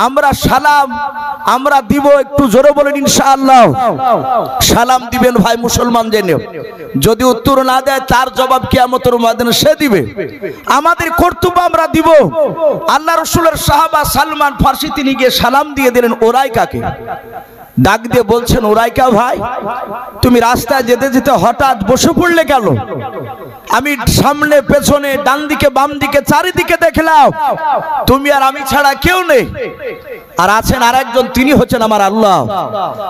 আমরা সালাম আমরা দিব, একটু জোরে বলেন ইনশাআল্লাহ। সালাম দিবেন ভাই মুসলমান জেনে, যদি উত্তর না দেয় তার জবাব কিয়ামতের ময়দানে সে দিবে। আমাদের কর্তব্য আমরা দিব। আল্লাহ রাসূলের সাহাবা সালমান ফারসি তিনি গিয়ে সালাম দিয়ে দিলেন ওরাইকাকে, ডাক দিয়ে বলছেন, ওরাইকা ভাই তুমি রাস্তায় যেতে যেতে হঠাৎ বসে পড়লে কেন? আমি সামনে পেছনে ডান দিকে বাম দিকে চারিদিকে দেখলাম তুমি আর আমি ছাড়া কেউ নেই, আর আছেন আরেকজন, তিনি হচ্ছেন আমার আল্লাহ,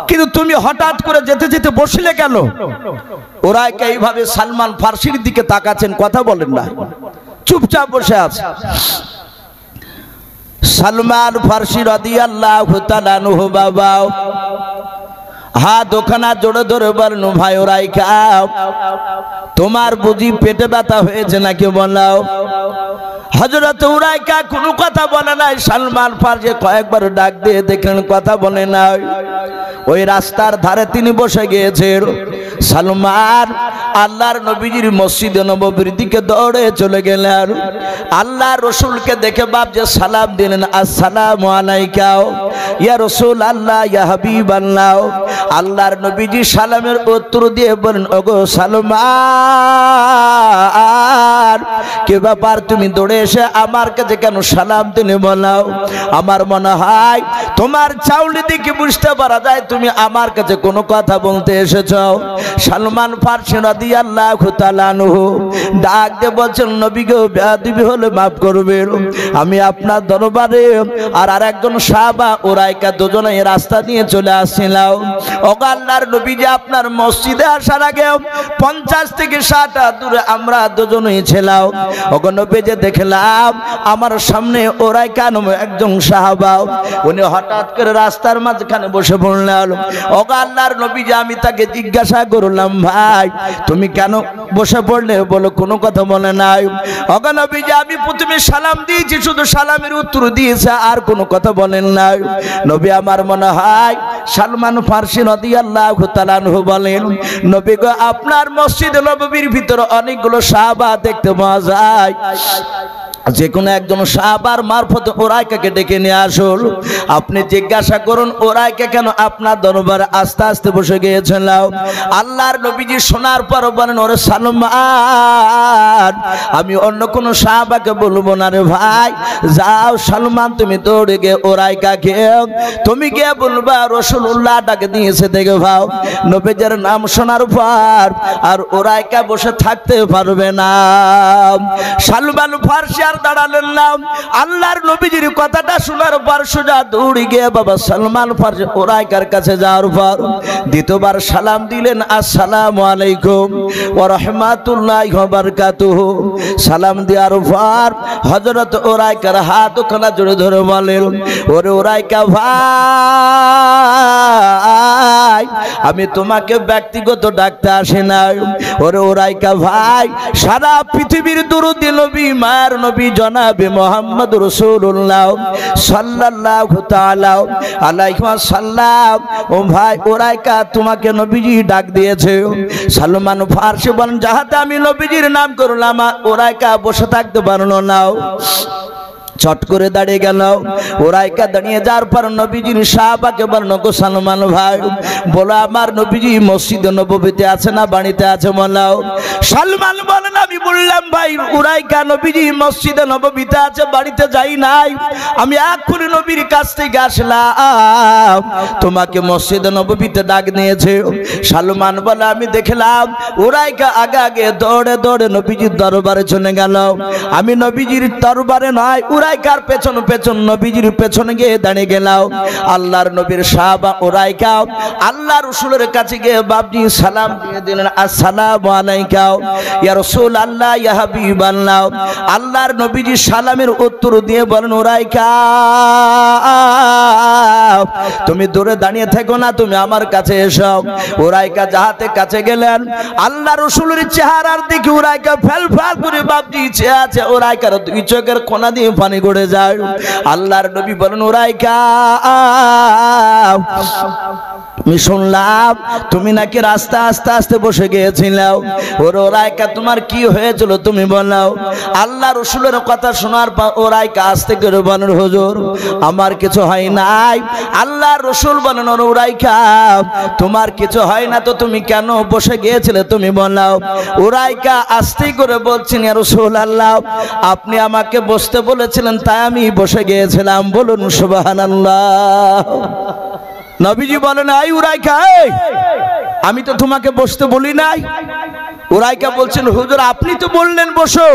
কিন্তু তুমি হঠাৎ করে যেতে যেতে বসলে কেন? ওরাইকা এইভাবে সালমান ফারসির দিকে তাকাচ্ছেন, কথা বলেন না, চুপচাপ বসে আছে। সালমান ফারসি রাদিয়াল্লাহু তাআলা আনহু বাবা হাত ওখানা জোরে ধরে বলেন, ভাই ওরাইকা তোমার বুঝি পেটে ব্যথা হয়েছে নাকি বলাও? হযরত ওরাইকা কোনো কথা বলে নাই। সালমান ফারসি কয়েকবার ডাক দিয়ে দেখলেন কথা বলে নাই। ওই রাস্তার ধারে তিনি বসে গিয়েছেন। সালমান আল্লাহর নবীজির মসজিদে নববীর দিকে দৌড়ে চলে গেলেন। আল্লাহর রাসূলকে দেখে বাপ যে সালাম দিলেন, আসসালামু আলাইকা ইয়া রাসূলুল্লাহ ইয়া হাবিবাল্লাহ। আল্লাহর নবীজি সালামের উত্তর দিয়ে বলেন, ওগো সালমান কি ব্যাপার তুমি দৌড়ে এসে আমার কাছে কেন সালাম দিলে বলাও? আমার মনে হয় তোমার চাউনি দেখে বুঝতে পারা যায় তুমি আমার কাছে কোনো কথা বলতে এসেছো। সালমান ফারসি রাদিয়াল্লাহু তাআলা আনহু ডাক দিয়ে বলছেন, নবী গো বেয়াদবি হলে মাফ করবেন, আমি আপনার দরবারে আর আরেকজন সাহাবা ওরাইকা দুজনে এই রাস্তা দিয়ে চলে আসছিলাম। ওগো আল্লাহর নবী যে আপনার মসজিদে আসার আগে 50 থেকে 60 হাত দূরে আমরা দুজনেই ছিলাম। ওগো নবী যে দেখলাম আমার সামনে ওরাইকা নামে একজন সাহাবা, উনি হঠাৎ করে রাস্তার মাঝখানে বসে পড়লেন। ওগো আল্লাহর নবী যে আমি তাকে জিজ্ঞাসা করলাম, ভাই তুমি কেন বসে পড়লে? বলো কোনো কথা বলে নাই। ওগো নবী যে আমি প্রথমে সালাম দিয়েছি, শুধু সালামের উত্তর দিয়েছে, আর কোনো কথা বলেন নাই। নবী আমার মনে হয় সালমান ফারসি রাদিয়াল্লাহু তাআলা আনহু বলেন, নবী গো আপনার মসজিদে নববীর ভিতরে অনেকগুলো সাহাবা দেখতে পাওয়া যায়, যে কোনো একজন সাহাবার মারফতে ওরাইকাকে ডেকে নিয়ে আসুন। আপনি জিজ্ঞাসা করুন ওরাইকা কেন আপনার দরবারে আস্তে আস্তে বসে গিয়েছিল। আল্লাহর নবীজি শোনার পর বলেন, ওরে সালমান আমি অন্য কোনো সাহাবাকে বলবো না রে ভাই, যাও সালমান তুমি দৌড়ে গিয়ে ওরাইকাকে তুমি গিয়ে বলবা রাসূলুল্লাহ ডাকে দিয়েছে দেখে ভাও। নবীজির নাম শোনার পর আর ওরাইকা বসে থাকতে পারবে না। সালমান ফারসি আর দাঁড়ালেন না। আল্লাহর নবীজির কথাটা শোনার পর সোজা দৌড়ে গিয়ে বাবা সালমান ফারসি ওরাইকার কাছে যাওয়ার পর দ্বিতীয়বার সালাম দিলেন, আসসালামু আলাইকুম ওয়া রাহমাতুল্লাহি ওয়া বারাকাতুহু। সালাম দেওয়ার পর হযরত ওরাইকার হাত ওখানে জোরে ধরে বলেন, ওরে ওরাইকা ভাই আমি তোমাকে ব্যক্তিগত ডাকতে আসি না। ওরে ওরাইকা ভাই সারা পৃথিবীর দরুদ নবী মার নবী জনাবে মুহাম্মদ রাসূলুল্লাহ সাল্লাল্লাহু তাআলা আলাইহি ওয়াসাল্লাম, ও ভাই ওরাইকা তোমাকে নবীজি ডাক দিয়েছে। সালমান ফারসি বলেন, যাহাতে আমি নবীজির নাম করলাম ওরাইকা বসে থাকতে পারলো না, চট করে দাঁড়িয়ে গেল। ওরাইকা দাঁড়িয়ে যাওয়ার পর নবীজির সাহাবাকে বলেন, গো সালমান ভাই বলো আমার নবীজি মসজিদে নববীতে আছে না বাড়িতে আছে বলাও? সালমান বলেন, আমি বললাম ভাই ওরাইকা নবীজি মসজিদে নববীতে আছে, বাড়িতে যাই নাই, আমি এক্ষুনি নবীর কাছ থেকে আসলাম, তোমাকে মসজিদে নববীতে ডাক নিয়েছে। সালমান বলে, আমি দেখলাম ওরাইকা আগে আগে দৌড়ে দৌড়ে নবীজির দরবারে চলে গেল। আমি নবীজির দরবারে নয় ওরাইকার পেছন পেছন নবীজির পেছনে গিয়ে দাঁড়িয়ে গেলাম। আল্লাহর নবীর সাহাবা ওরাইকা আল্লাহর রাসূলের কাছে গিয়ে বাপজি সালাম দিয়ে দিলেন, আসসালামু আলাইকা ইয়া রাসূলুল্লাহ ইয়া হাবিবাল্লাহ। আল্লাহর নবীজি সালামের উত্তর দিয়ে বলেন, ওরাইকা তুমি দূরে দাঁড়িয়ে থেকো না, তুমি আমার কাছে এসো। ওরাইকা যাহাতে কাছে গেলেন আল্লাহর রাসূলের চেহারার দিকে ওরাইকা ফেল ফেল করে বাপজি চেয়ে আছে। ওরাইকার দুই চোখের কোণা দিয়ে পানি মনে করে যায়। আল্লাহর নবী বলেন উরাইকা আমি শুনলাম তুমি নাকি রাস্তা আস্তে আস্তে বসে গিয়েছিলাও, ওরাইকা তোমার কি হয়েছিল তুমি বলাও। আল্লাহ রসুলের কথা শোনার পর ওরাইকা আস্তে করে বলেন হুজুর আমার কিছু হয় নাই। আল্লাহ রসুল বলেন ওরাইকা তোমার কিছু হয় না তো তুমি কেন বসে গিয়েছিলে তুমি বলাও। ওরাইকা আস্তে করে বলছেন ইয়া রাসূলুল্লাহ আপনি আমাকে বসতে বলেছিলেন তাই আমি বসে গিয়েছিলাম। বলুন সুবহানাল্লাহ। নবীজি বলেন আই উরাইকা আমি তো তোমাকে বসতে বলি নাই। উরাইকা বলছেন হুজুর আপনি তো বললেন বসো।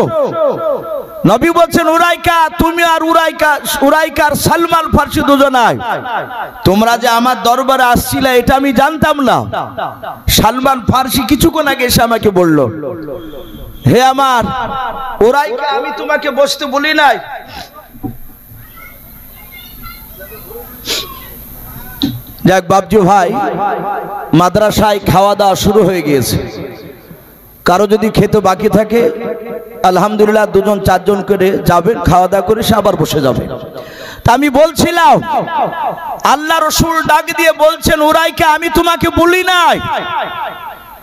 নবী বলছেন উরাইকা তুমি আর উরাইকার সালমান ফারসি দুজনাই তোমরা যে আমার দরবারে আসছিলে এটা আমি জানতাম না। সালমান ফারসি কিছুক্ষণ আগে এসে আমাকে বলল হে আমার উরাইকা আমি তোমাকে বসতে বলি নাই। যাক বাবজু ভাই মাদ্রাসায় খাওয়া দাওয়া শুরু হয়ে গিয়েছে। কারো যদি খেতে বাকি থাকে আলহামদুলিল্লাহ দুজন চারজন করে যাবেন, খাওয়া দাওয়া করে সে আবার বসে যাবে। তা আমি বলছিলাম আল্লাহ রসুল ডাক দিয়ে বলছেন উরাইকা আমি তোমাকে বলি নাই।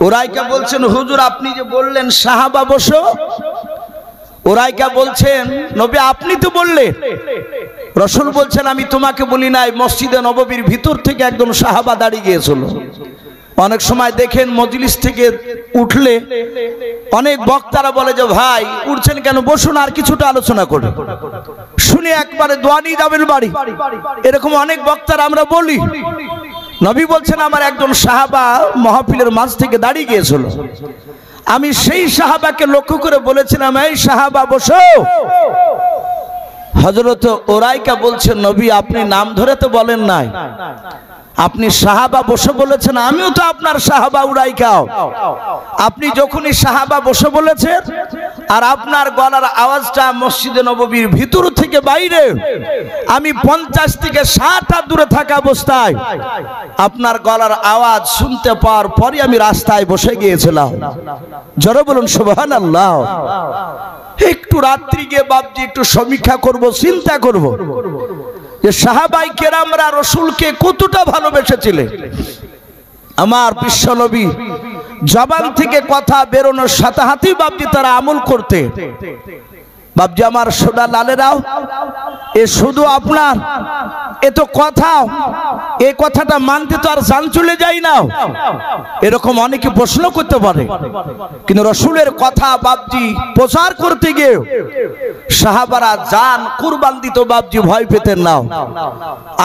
উরাইকা বলছেন হুজুর আপনি যে বললেন সাহাবা বসো। উরাইকা বলছেন নবী আপনি তো বললেন। রসুল বলছেন আমি তোমাকে বলি নাই। মসজিদে নববীর ভিতর থেকে একজন সাহাবা দাঁড়িয়ে গিয়েছিল। অনেক সময় দেখেন মজলিস থেকে উঠলে অনেক বক্তারা বলে যে ভাই উঠছেন কেন, বসুন আর কিছুটা আলোচনা করে শুনে একবারে দোয়া নিয়ে যাবেন বাড়ি। এরকম অনেক বক্তারা আমরা বলি। নবী বলছেন আমার একজন সাহাবা মাহফিলের মাঝ থেকে দাঁড়িয়ে গিয়েছিল। আমি সেই সাহাবাকে লক্ষ্য করে বলেছিলাম এই সাহাবা বসো। হযরত উরাইকা বলছেন নবী আপনি নাম ধরে তো বলেন নাই, আপনি সাহাবা বসে বলেছেন, আমিও তো আপনার সাহাবা উরাইকা। আপনি যখনই সাহাবা বসে বলেছেন আর আপনার গলার আওয়াজটা মসজিদে নববীর ভিতর থেকে বাইরে আমি 50 থেকে 60 হাত দূরে থাকা অবস্থায় আপনার গলার আওয়াজ শুনতে পাওয়ার পরই আমি রাস্তায় বসে গিয়েছিলাম। জোরে বলুন সুবহানাল্লাহ। একটু রাত্রি গিয়ে বাপজি একটু সমীক্ষা করব, চিন্তা করব যে সাহাবাই কেরামরা রসুলকে কতটা ভালোবেসেছিলেন। আমার বিশ্বনবী জবান থেকে কথা বেরোনোর সাথে সাথেই বাপজি তারা আমল করতে। বাপজি আমার সোনা লালেরাও এ শুধু আপনার এ তো কথা, এই কথাটা মানতে তো আর জান চলে যায় না। এরকম অনেকে প্রশ্ন করতে পারে, কিন্তু রসুলের কথা বাপজি প্রচার করতে গিয়ে সাহাবারা জান কুরবান দিত, বাপজি ভয় পেতেন না।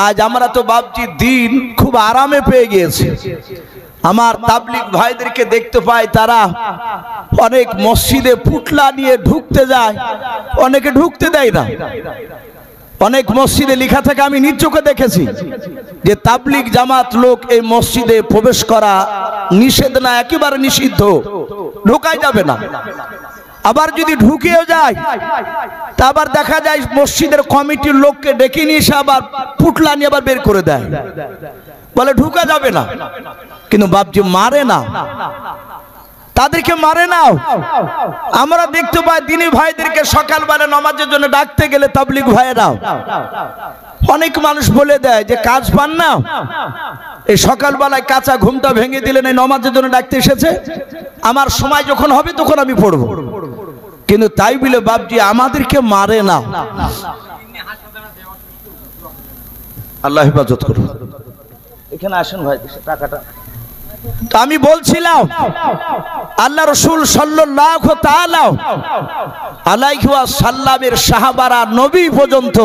আজ আমরা তো বাপজি দিন খুব আরামে পেয়ে গিয়েছি। আমার তাবলিগ ভাইদেরকে দেখতে পাই তারা অনেক মসজিদে পুটলা নিয়ে ঢুকতে যায়, অনেকে ঢুকতে দেয় না। অনেক মসজিদে লেখা থাকে আমি নিজ চোখে দেখেছি যে তাবলিগ জামাত লোক এই মসজিদে প্রবেশ করা নিষেধ না, একেবারে নিষিদ্ধ, ঢোকাই যাবে না। আবার যদি ঢুকেও যায় তা আবার দেখা যায় মসজিদের কমিটির লোককে ডেকে নিয়ে এসে আবার পুটলা নিয়ে আবার বের করে দেয়, বলে ঢুকা যাবে না। কিন্তু বাপজি মারে না, তাদেরকে মারে না। আমরা দেখতে পাই দিনী ভাইদেরকে সকালবেলা নামাজের জন্য ডাকতে গেলে তাবলিগ ভাইয়েরা অনেক মানুষ বলে দেয় যে কাজ পান না, এই সকালবেলায় কাঁচা ঘুমটা ভেঙে দিলেন, এই নামাজের জন্য ডাকতে এসেছে, আমার সময় যখন হবে তখন আমি পড়ব। কিন্তু তাই বলে বাপজি আমাদেরকে মারে না। আল্লাহ হেফাজত করুন। এখানে আসেন ভাই, টাকাটা তো আমি বলছিলাম আল্লাহ রসুল সাল্লাল্লাহু তাআলা আলাইহি ওয়াসাল্লামের সাহাবারা নবী পর্যন্ত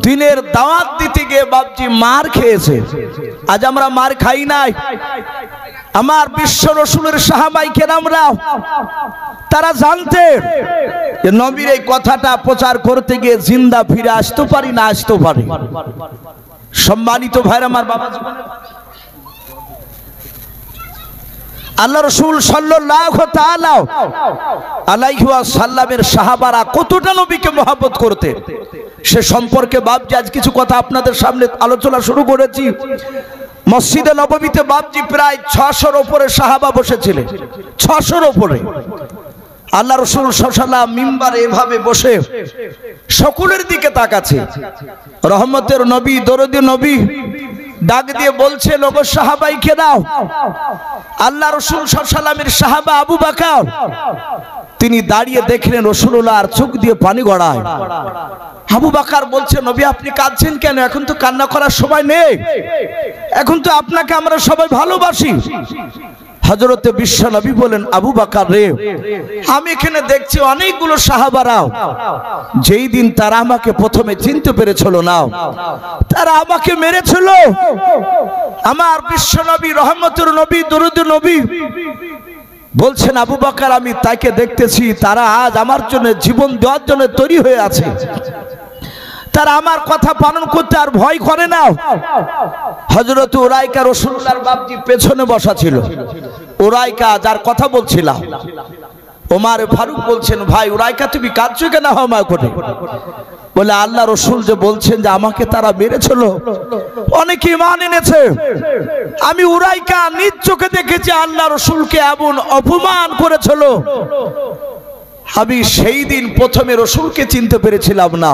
দিনের দাওয়াত দিতে গিয়ে বাপজি মার খেয়েছে। আজ আমরা মার খাই নাই। আমার বিশ্ব রসুলের সাহাবাই কেরামরা তারা জানতেন যে নবীর এই কথাটা প্রচার করতে গিয়ে জিন্দা ফিরে আসতে পারি না আসতে পারি। সম্মানিত ভাইরা আমার বাবা আল্লাহ রসুল সাল্লাল্লাহু তাআলা আলাইহি ওয়াসাল্লামের সাহাবারা কতটা নবীকে মহব্বত করতেন সে সম্পর্কে বাপজি আজ কিছু কথা আপনাদের সামনে আলোচনা শুরু করেছি। মসজিদে নববীতে বাপজি প্রায় 600-র উপরে সাহাবা বসেছিলেন, 600-র উপরে। আল্লাহ রাসূল সাল্লাল্লাহু আলাইহি ওয়াসাল্লাম মিম্বারে এভাবে বসে সকলের দিকে তাকাচ্ছে। রহমতের নবী, দরদি নবী ডাক দিয়ে বলছে, লোগো সাহাবাই কেরাম, আল্লাহ রাসূল সাল্লাল্লাহু আলাইহি ওয়াসাল্লামের সাহাবা আবু বকর তিনি দাঁড়িয়ে দেখলেন রাসূলুল্লাহর চোখ দিয়ে পানি গড়ায়। আবু বকর বলছে, নবী আপনি কাঁদছেন কেন? এখন তো কান্না করার সময় নেই, এখন তো আপনাকে আমরা সবাই ভালোবাসি। হযরতে বিশ্ব নবী বলেন, আবু বকর রে, আমি এখানে দেখছি অনেকগুলো সাহাবারাও যেই দিন তারা আমাকে প্রথমে চিনতে পেরেছিল না, তারা আমাকে মেরেছিল। আমার বিশ্ব নবী, রহমতের নবী, দরুদের নবী বলছেন, আবু বকর আমি তাকে দেখতেছি তারা আজ আমার জন্য জীবন দেওয়ার জন্য তৈরি হয়ে আছে, তারা আমার কথা পালন করতে আর ভয় করে না। হযরত উরাইকা রাসূলুল্লাহর বাপজি পেছনে বসা ছিল। উরাইকা যার কথা বলছিলাম, ওমর ফারুক বলছেন, ভাই উরাইকা তুমি কাঁদছো কেন? হামা করে বলে, আল্লাহ রাসূল যে বলছেন যে আমাকে তারা মেরেছিল, অনেকে ঈমান এনেছে। আমি উরাইকা নিজ চোখে দেখেছি আল্লাহ রাসূলকে এমন অপমান করেছিল, আমি সেই দিন প্রথমে রাসূলকে চিনতে পেরেছিলাম না।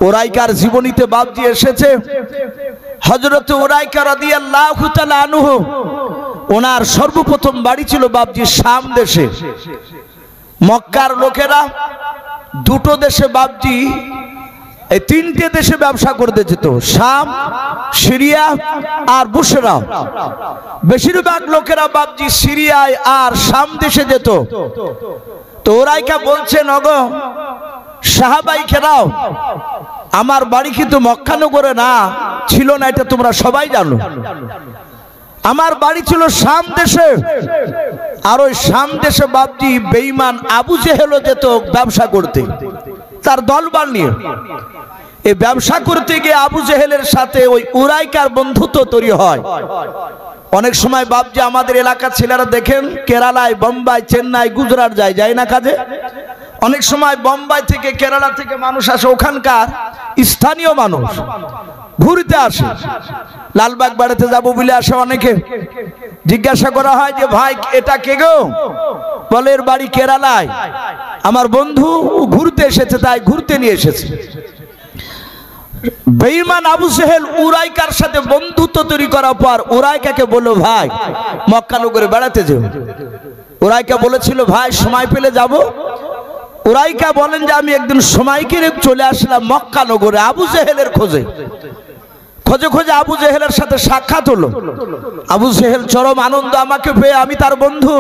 উরাইকার জীবনীতে বাপজি এসেছে, হযরত উরাইকা রাদিয়াল্লাহু তাআলা আনহু ওনার সর্বপ্রথম বাড়ি ছিল বাপজি শাম দেশে। মক্কার লোকেরা দুটো দেশে বাপজি এই তিনটে দেশে ব্যবসা করতে যেত, শাম, সিরিয়া আর বুশরা। বেশিরভাগ লোকেরা বাপজি সিরিয়ায় আর শাম দেশে যেত। তো উরাইকা বলছেন, ওগো সাহাবাই কেরাম, আমার বাড়ি কিন্তু মক্কা নগরে না ছিল না, এটা তোমরা সবাই জানো। আমার বাড়ি ছিল শাম দেশে, আর ওই শাম দেশে বাপজি বেঈমান আবু জেহেলও যেত ব্যবসা করতে তার দলবল নিয়ে। এই ব্যবসা করতে গিয়ে আবু জেহেলের সাথে ওই উরাইকার বন্ধুত্ব তৈরি হয়। অনেক সময় বাপজি আমাদের এলাকার ছেলেরা দেখেন কেরালায়, বোম্বাই, চেন্নাই, গুজরাট যায় না কাজে। অনেক সময় বোম্বাই থেকে, কেরালা থেকে মানুষ আসে, ওখানকার স্থানীয় মানুষ ঘুরতে আসে। লালবাগ বেড়াতে যাবো বলে আসে অনেকে। জিজ্ঞাসা করা হয় যে ভাই এটা কে গো? বলে এর বাড়ি কেরালায়, আমার বন্ধু ঘুরতে এসেছে, তাই ঘুরতে নিয়ে এসেছে। বেঈমান আবু জেহেল উরাইকার সাথে বন্ধুত্ব তৈরি করার পর উরাইকাকে বলল, ভাই মক্কা নগরে বেড়াতে যাও। উরাইকা বলেছিল, ভাই সময় পেলে যাব। উরাইকা বলেন যে আমি একদিন সময় করে চলে আসলাম মক্কা নগরে আবু জেহেলের খোঁজে। খোঁজে খোঁজে আবু জেহেলের সাথে সাক্ষাৎ হলো। আবু জেহেল চরম আনন্দ আমাকে পেয়ে, আমি তার বন্ধু।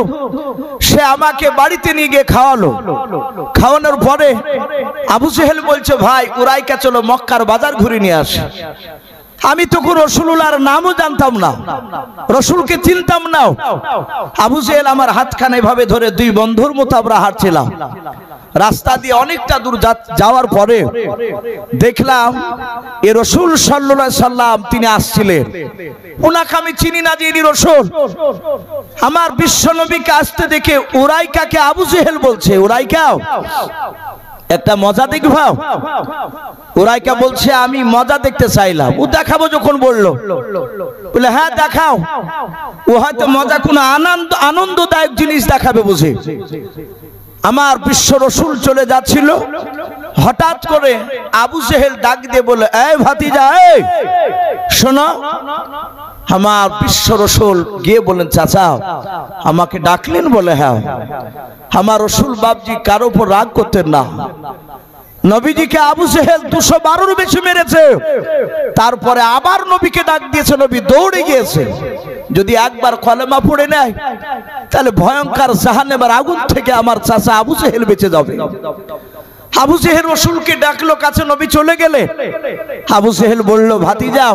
সে আমাকে বাড়িতে নিয়ে গিয়ে খাওয়ালো। খাওয়ানোর পরে আবু জেহেল বলছে, ভাই উরাইকা চলো মক্কার বাজার ঘুরে নিয়ে আসি। আমি তখন রাসূলুল্লাহর নামও জানতাম না, রাসূলকে চিনতাম না। আবু জেহেল আমার হাতখানা এভাবে ধরে দুই বন্ধুর মতো আমরা হাঁটছিলাম। রাস্তা দিয়ে অনেকটা দূর যাওয়ার পরে দেখলাম এ রাসূল সাল্লাল্লাহু আলাইহি সাল্লাম তিনি আসছিলেন। ওনাকে আমি চিনি না যে ইনি রাসূল। আমার বিশ্ব নবীকে আসতে দেখে উরাইকাকে আবু জেহেল বলছে, উরাইকা একটা মজা দেখবা? উরাইকা বলছে, আমি মজা দেখতে চাইলাম। ও দেখাবো যখন বললো, বলে হ্যাঁ দেখাও। ও হয়তো মজা কোন আনন্দদায়ক জিনিস দেখাবে বুঝে। আমার বিশ্ব রাসূল চলে যাচ্ছিল, হঠাৎ করে আবু জেহেল ডাক দিয়ে বলে, এই ভাতিজা, এই শোনো। আমার বিশ্ব রাসূল গিয়ে বলেন, চাচা আমাকে ডাকলেন? বলে হ্যাঁ। আমার রাসূল বাপজি কারো উপর রাগ করতেন না। নবীজিকে আবু জেহেল 212 বেশি মেরেছে, তারপরে আবার নবীকে ডাক দিয়েছে, নবী দৌড়ে গিয়েছে। যদি একবার কলেমা পড়ে নেয় তাহলে ভয়ঙ্কর জাহান্নামের আগুন থেকে আমার চাচা আবু জেহেল বেঁচে যাবে। আবু জেহেল রাসূলকে ডাকলো কাছে, নবী চলে গেলে আবু জেহেল বলল, ভাতিজা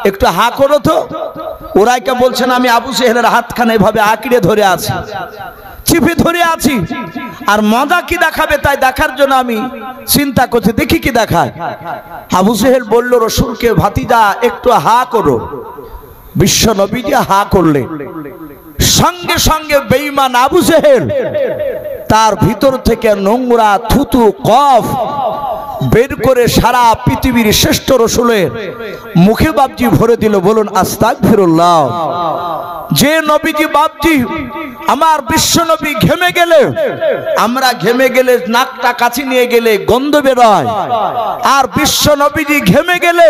একটু হা করো তো। উরাইকা বলছেন, আমি আবু জেহেলের হাতখানা এভাবে আঁকড়ে ধরে আছি, চিপে ধরে আছি, আর মজা কি দেখাবে তাই দেখার জন্য আমি চিন্তা করছি, দেখি কি দেখায়। আবু জেহেল বলল রাসূলকে, ভাতিজা একটু হা করো। বিশ্ব নবীজি হা করলেন। সঙ্গে সঙ্গে বেঈমান আবু জেহেল তার ভিতর থেকে নোংরা থুতু কফ বের করে সারা পৃথিবীর শ্রেষ্ঠ রসুলের মুখে বাপজি ভরে দিল। বলুন আস্তাগফিরুল্লাহ। যে নবীজি বাপজি আমার বিশ্ব নবী ঘেমে গেলে, আমরা ঘেমে গেলে নাকটা কাছে নিয়ে গেলে গন্ধ বেরোয়, আর বিশ্ব নবীজি ঘেমে গেলে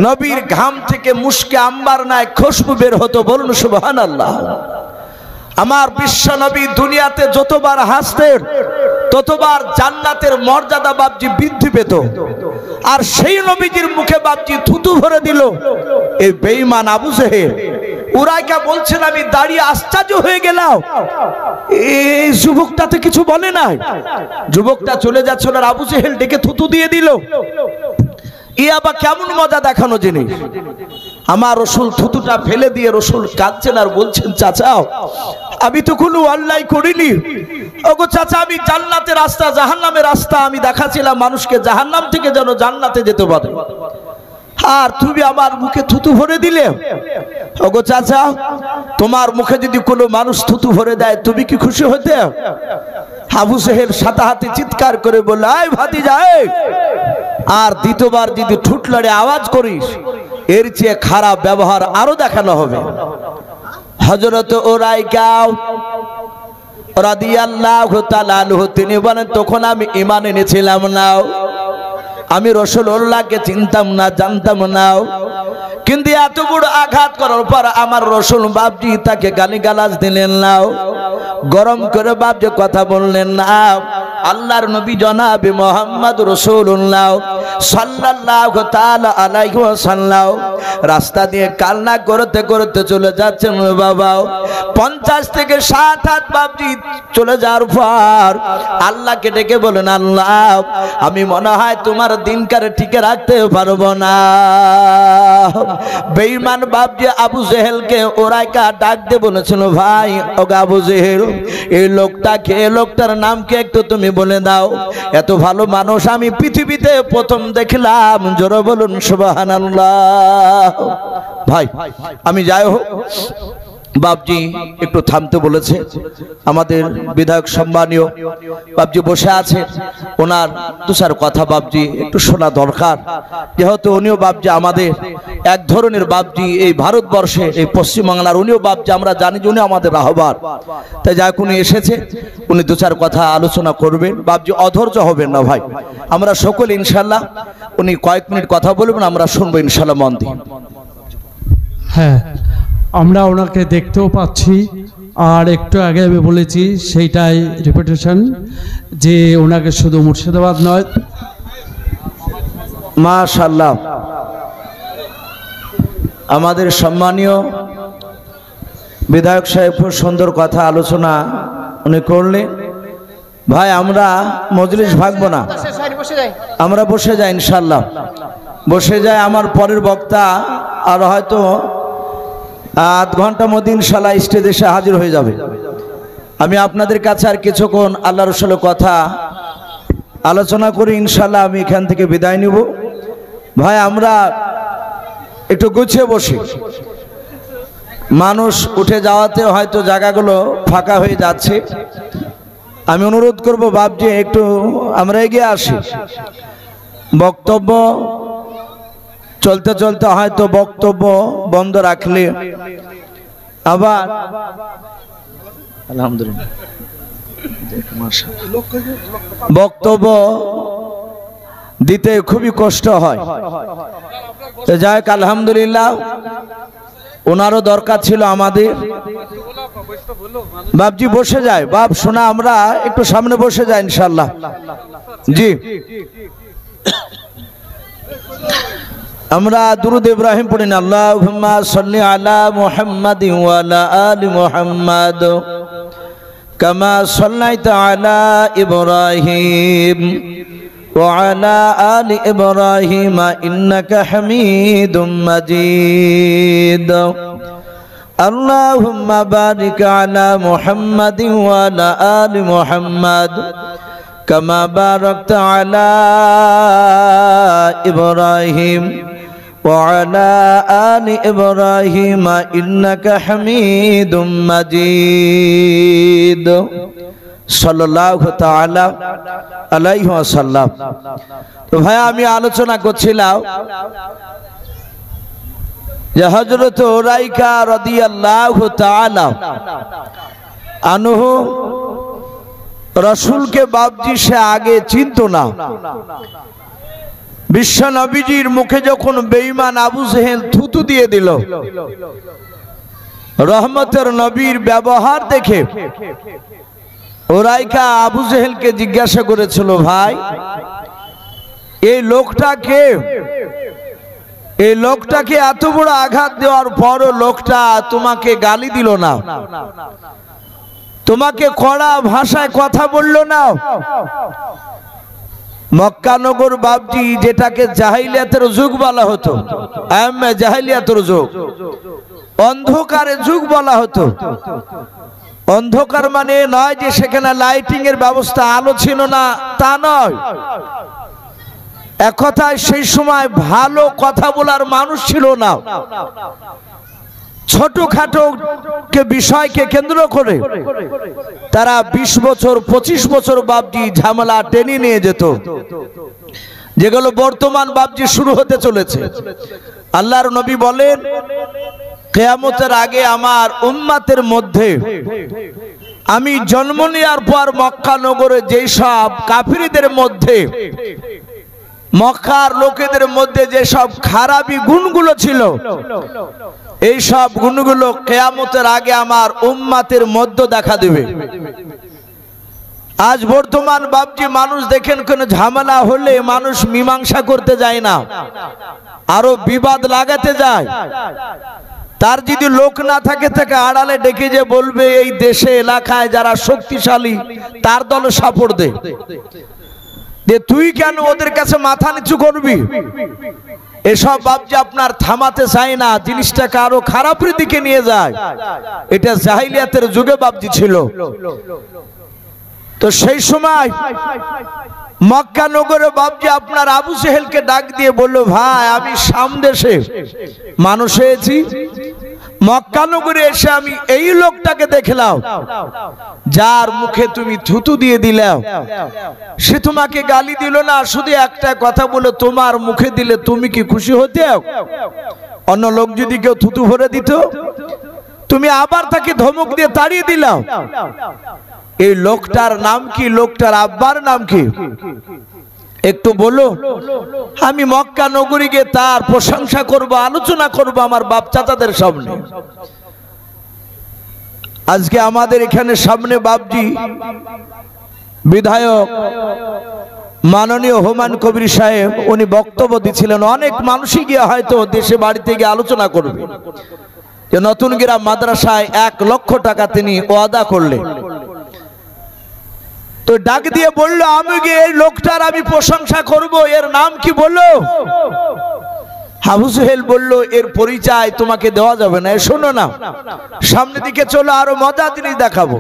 নবীর ঘাম থেকে মুশকে আম্বার নাই খুশবু বের হতো। বলুন সুবহানাল্লাহ। আমার বিশ্ব নবী দুনিয়াতে যতবার হাসতেন ততবার জান্নাতের মর্যাদা বাপজি বৃদ্ধি পেত। আর সেই নবীজির মুখে বাপজি থুতু ভরে দিল এই বেঈমান আবু জেহেল। উরাইকা বলছেন আমি দাঁড়িয়ে আশ্চর্য হয়ে গেলাম, এই যুবকটাতে কিছু বলে নাই। যুবকটা চলে যাচ্ছিল আর আবু জেহেল ডেকে থুতু দিয়ে দিল। ই আবার কেমন মজা দেখানো জিনিস। আমার রসুল থুতুটা ফেলে দিয়ে রসুল কাঁদছেন আর বলছেন চাচা আমি তো কোনো অন্যায় করিনি। ওগো চাচা, আমি জান্নাতের রাস্তা জাহান্নামের রাস্তা আমি দেখাচ্ছিলাম মানুষকে, জাহান্নাম থেকে যেন জান্নাতে যেতে পারে, আর তুমি আমার মুখে থুতু ভরে দিলে। ওগো চাচা, তোমার মুখে যদি কোনো মানুষ থুতু ভরে দেয় তুমি কি খুশি হতে? আবু জেহেল সাথে হাতে চিৎকার করে বলল, আয় ভাতিজা, আর দ্বিতীয়বার যদি ঠুট লড়ে আওয়াজ করিস এর চেয়ে খারাপ ব্যবহার আরো দেখানো হবে। হযরত উরাইকা রাদিয়াল্লাহু তাআলা আনহু তিনি বলেন, তখন আমি ঈমান এনেছিলাম না, আমি রাসূলুল্লাহকে চিনতাম না, জানতাম না, কিন্তু এত বড় আঘাত করার পর আমার রাসূল বাপজি তাকে গালিগালাজ দিলেন না, গরম করে বাপজি কথা বললেন না। আল্লাহর নবী জনাবে মুহাম্মদ রাসূলুল্লাহ সাল্লাল্লাহু তাআলা আলাইহি ওয়াসাল্লাম রাস্তা দিয়ে কান্না করতে করতে চলে যাচ্ছেন। বাবা 50 থেকে 60 হাত বাপজি চলে যাওয়ার পর আল্লাহকে ডেকে বলেন, আল্লাহ আমি মনে হয় তোমার দিনকারে টিকে রাখতে পারবো না। বেঈমান বাপজি আবু জেহেলকে উরাইকা ডাক দিয়ে বলেছিল, ভাই ওগো আবু জেহেল, এই লোকটাকে, এই লোকটার নাম কি একটু তুমি বলে দাও। এত ভালো মানুষ আমি পৃথিবীতে প্রথম দেখলাম। জোরে বলুন সুবহানাল্লাহ। ভাই আমি যাই হোক, বাপজি একটু থামতে বলেছে। আমাদের বিধায়ক সম্মানীয় বাপজি বসে আছে, ওনার দু চার কথা বাপজি একটু শোনা দরকার, যেহেতু উনিও বাপজি আমাদের এক ধরনের বাপজি এই ভারতবর্ষে, এই পশ্চিমবাংলার উনিও বাপজি আমরা জানি যে উনি আমাদের রাহবার। তাই যাক উনি এসেছে, উনি দু চার কথা আলোচনা করবেন। বাপজি অধৈর্য হবেন না ভাই, আমরা সকলে ইনশাল্লাহ, উনি কয়েক মিনিট কথা বলবেন, আমরা শুনবো ইনশাল্লাহ মন দিয়ে। হ্যাঁ, আমরা ওনাকে দেখতেও পাচ্ছি, আর একটু আগে আমি বলেছি সেইটাই রিপিটেশন, যে ওনাকে শুধু মুর্শিদাবাদ নয়, মাশাআল্লাহ আমাদের সম্মানীয় বিধায়ক সাহেব খুব সুন্দর কথা আলোচনা উনি করলেন। ভাই আমরা মজলিস ভাগবো না, আমরা বসে যাই ইনশাল্লাহ, বসে যাই। আমার পরের বক্তা আর হয়তো আধ ঘন্টার মধ্যে ইনশাল্লাহ স্টেজে এসে হাজির হয়ে যাবে। আমি আপনাদের কাছে আর কিছুক্ষণ আল্লাহ রাসূলের কথা আলোচনা করি, ইনশাল্লাহ আমি এখান থেকে বিদায় নিব। ভাই আমরা একটু গুছিয়ে বসি, মানুষ উঠে যাওয়াতে হয়তো জায়গাগুলো ফাঁকা হয়ে যাচ্ছে। আমি অনুরোধ করব বাপজি একটু আমরা এগিয়ে আসি। বক্তব্য চলতে চলতে হয়তো বক্তব্য বন্ধ রাখলে আবার আলহামদুলিল্লাহ বক্তব্য দিতে খুবই কষ্ট হয়। তো যাই হোক আলহামদুলিল্লাহ, ওনারও দরকার ছিল আমাদের। বাপজি বসে যায়, বাপ শোনা আমরা একটু সামনে বসে যাই ইনশাল্লাহ। জি আমরা দুরূদ ইব্রাহিম পড়ি না, আল্লাহুম্মা সাল্লি আলা মুহাম্মাদিন ওয়া আলা আলি মুহাম্মাদ কামা সাল্লাইতা আলা ইব্রাহিম ওয়া আলা আলি ইব্রাহিম ইন্নাকা হামিদুম মাজিদ। আল্লাহুম্মা বারিক আলা মুহাম্মাদিন ওয়া আলা আলি মুহাম্মাদ কামা বারাকতা আলা ইব্রাহিম وعلى آل إبراهيم إنك حميد مجيد সাল্লাল্লাহু তাআলা আলাইহি ওয়াসাল্লাম। তো ভাই আমি আলোচনা করছিলাম যে হযরত উরাইকা রাদিয়াল্লাহু তাআলা আনহু রাসূলকে বাপজি সে আগে চিনতো না। বিশ্ব নবীজির মুখে যখন বেঈমান আবু জেহেল থুতু দিয়ে দিল, রহমতের নবীর ব্যবহার দেখে উরাইকা আবু জেহেলকে জিজ্ঞাসা করেছিল, ভাই এই লোকটাকে এত বড় আঘাত দেওয়ার পরও লোকটা তোমাকে গালি দিল না, তোমাকে কড়া ভাষায় কথা বলল না। মক্কানগর বাপজি যেটাকে জাহিলিয়াতের যুগ বলা হতো, জাহিলিয়াতের যুগ, অন্ধকারের যুগ বলা হতো। অন্ধকার মানে নয় যে সেখানে লাইটিং এর ব্যবস্থা, আলো ছিল না, তা নয়। এক কথায় সেই সময় ভালো কথা বলার মানুষ ছিল না। ছোটখাটো বিষয়কে কেন্দ্র করে তারা 20 বছর 25 বছর বাপজি ঝামেলা টেনে নিয়ে যেত, যেগুলো বর্তমান বাপজি শুরু হতে চলেছে। আল্লাহর নবী বলেন, কিয়ামতের আগে আমার উম্মতের মধ্যে আমি জন্ম নেওয়ার পর মক্কা নগরে যেই সব কাফিরদের মধ্যে, মক্কার লোকেদের মধ্যে যে সব খারাপি গুণগুলো ছিল, এই সব গুণগুলো কিয়ামতের আগে আমার উম্মতের মধ্যে দেখা দেবে। আজ বর্তমান বাপজি মানুষ দেখেন কোন ঝামেলা হলে মানুষ মীমাংসা করতে যায় না, আরো বিবাদ লাগাতে যায়। তার যদি লোক না থাকে তাকে আড়ালে ডেকে যে বলবে এই দেশে এলাকায় যারা শক্তিশালী তার দলে সাপোর্ট দে, যে তুই কেন ওদের কাছে মাথা নিচু করবি। এসব বাপজি আপনার থামাতে চায় না, জিনিসটাকে আরো খারাপের দিকে নিয়ে যায়। এটা জাহিলিয়াতের যুগে বাপজি ছিল। তো সেই সময় মক্কা নগরে বাপজি আপনার আবু জেহেলকে ডাক দিয়ে বলল, ভাই আমি শাম দেশে মানুষ হয়েছি, মক্কা নগরে এসে আমি এই লোকটাকে দেখলাম যার মুখে তুমি থুতু দিয়ে দিলাও। সে তোমাকে গালি দিল না, শুধু একটা কথা বলে তোমার মুখে দিলে তুমি কি খুশি হতে? অন্য লোক যদি কেউ থুতু ভরে দিত, তুমি আবার তাকে ধমক দিয়ে তাড়িয়ে দিলাও। এই লোকটার নাম কি? লোকটার আব্বার নাম কি একটু বলো। আমি মক্কা নগরী গিয়ে তার প্রশংসা করব, আলোচনা করব আমার বাপ চাচাদের সামনে। আজকে আমাদের এখানে সামনে বাপজি বিধায়ক মাননীয় হুমায়ুন কবির সাহেব উনি বক্তব্য দিচ্ছিলেন। অনেক মানুষই গিয়ে হয়তো দেশে বাড়িতে গিয়ে আলোচনা করবে যে নতুন গ্রাম মাদ্রাসায় 1 লক্ষ টাকা তিনি ওয়াদা করলেন। তো ডাক দিয়ে বললো, আমি গিয়ে এই লোকটার আমি প্রশংসা করব, এর নাম কি বললো? আবু জেহেল বলল, এর পরিচয় তোমাকে দেওয়া যাবে না, শোনো না সামনে দিকে চলো, আরো মজা জিনিস দেখাবো।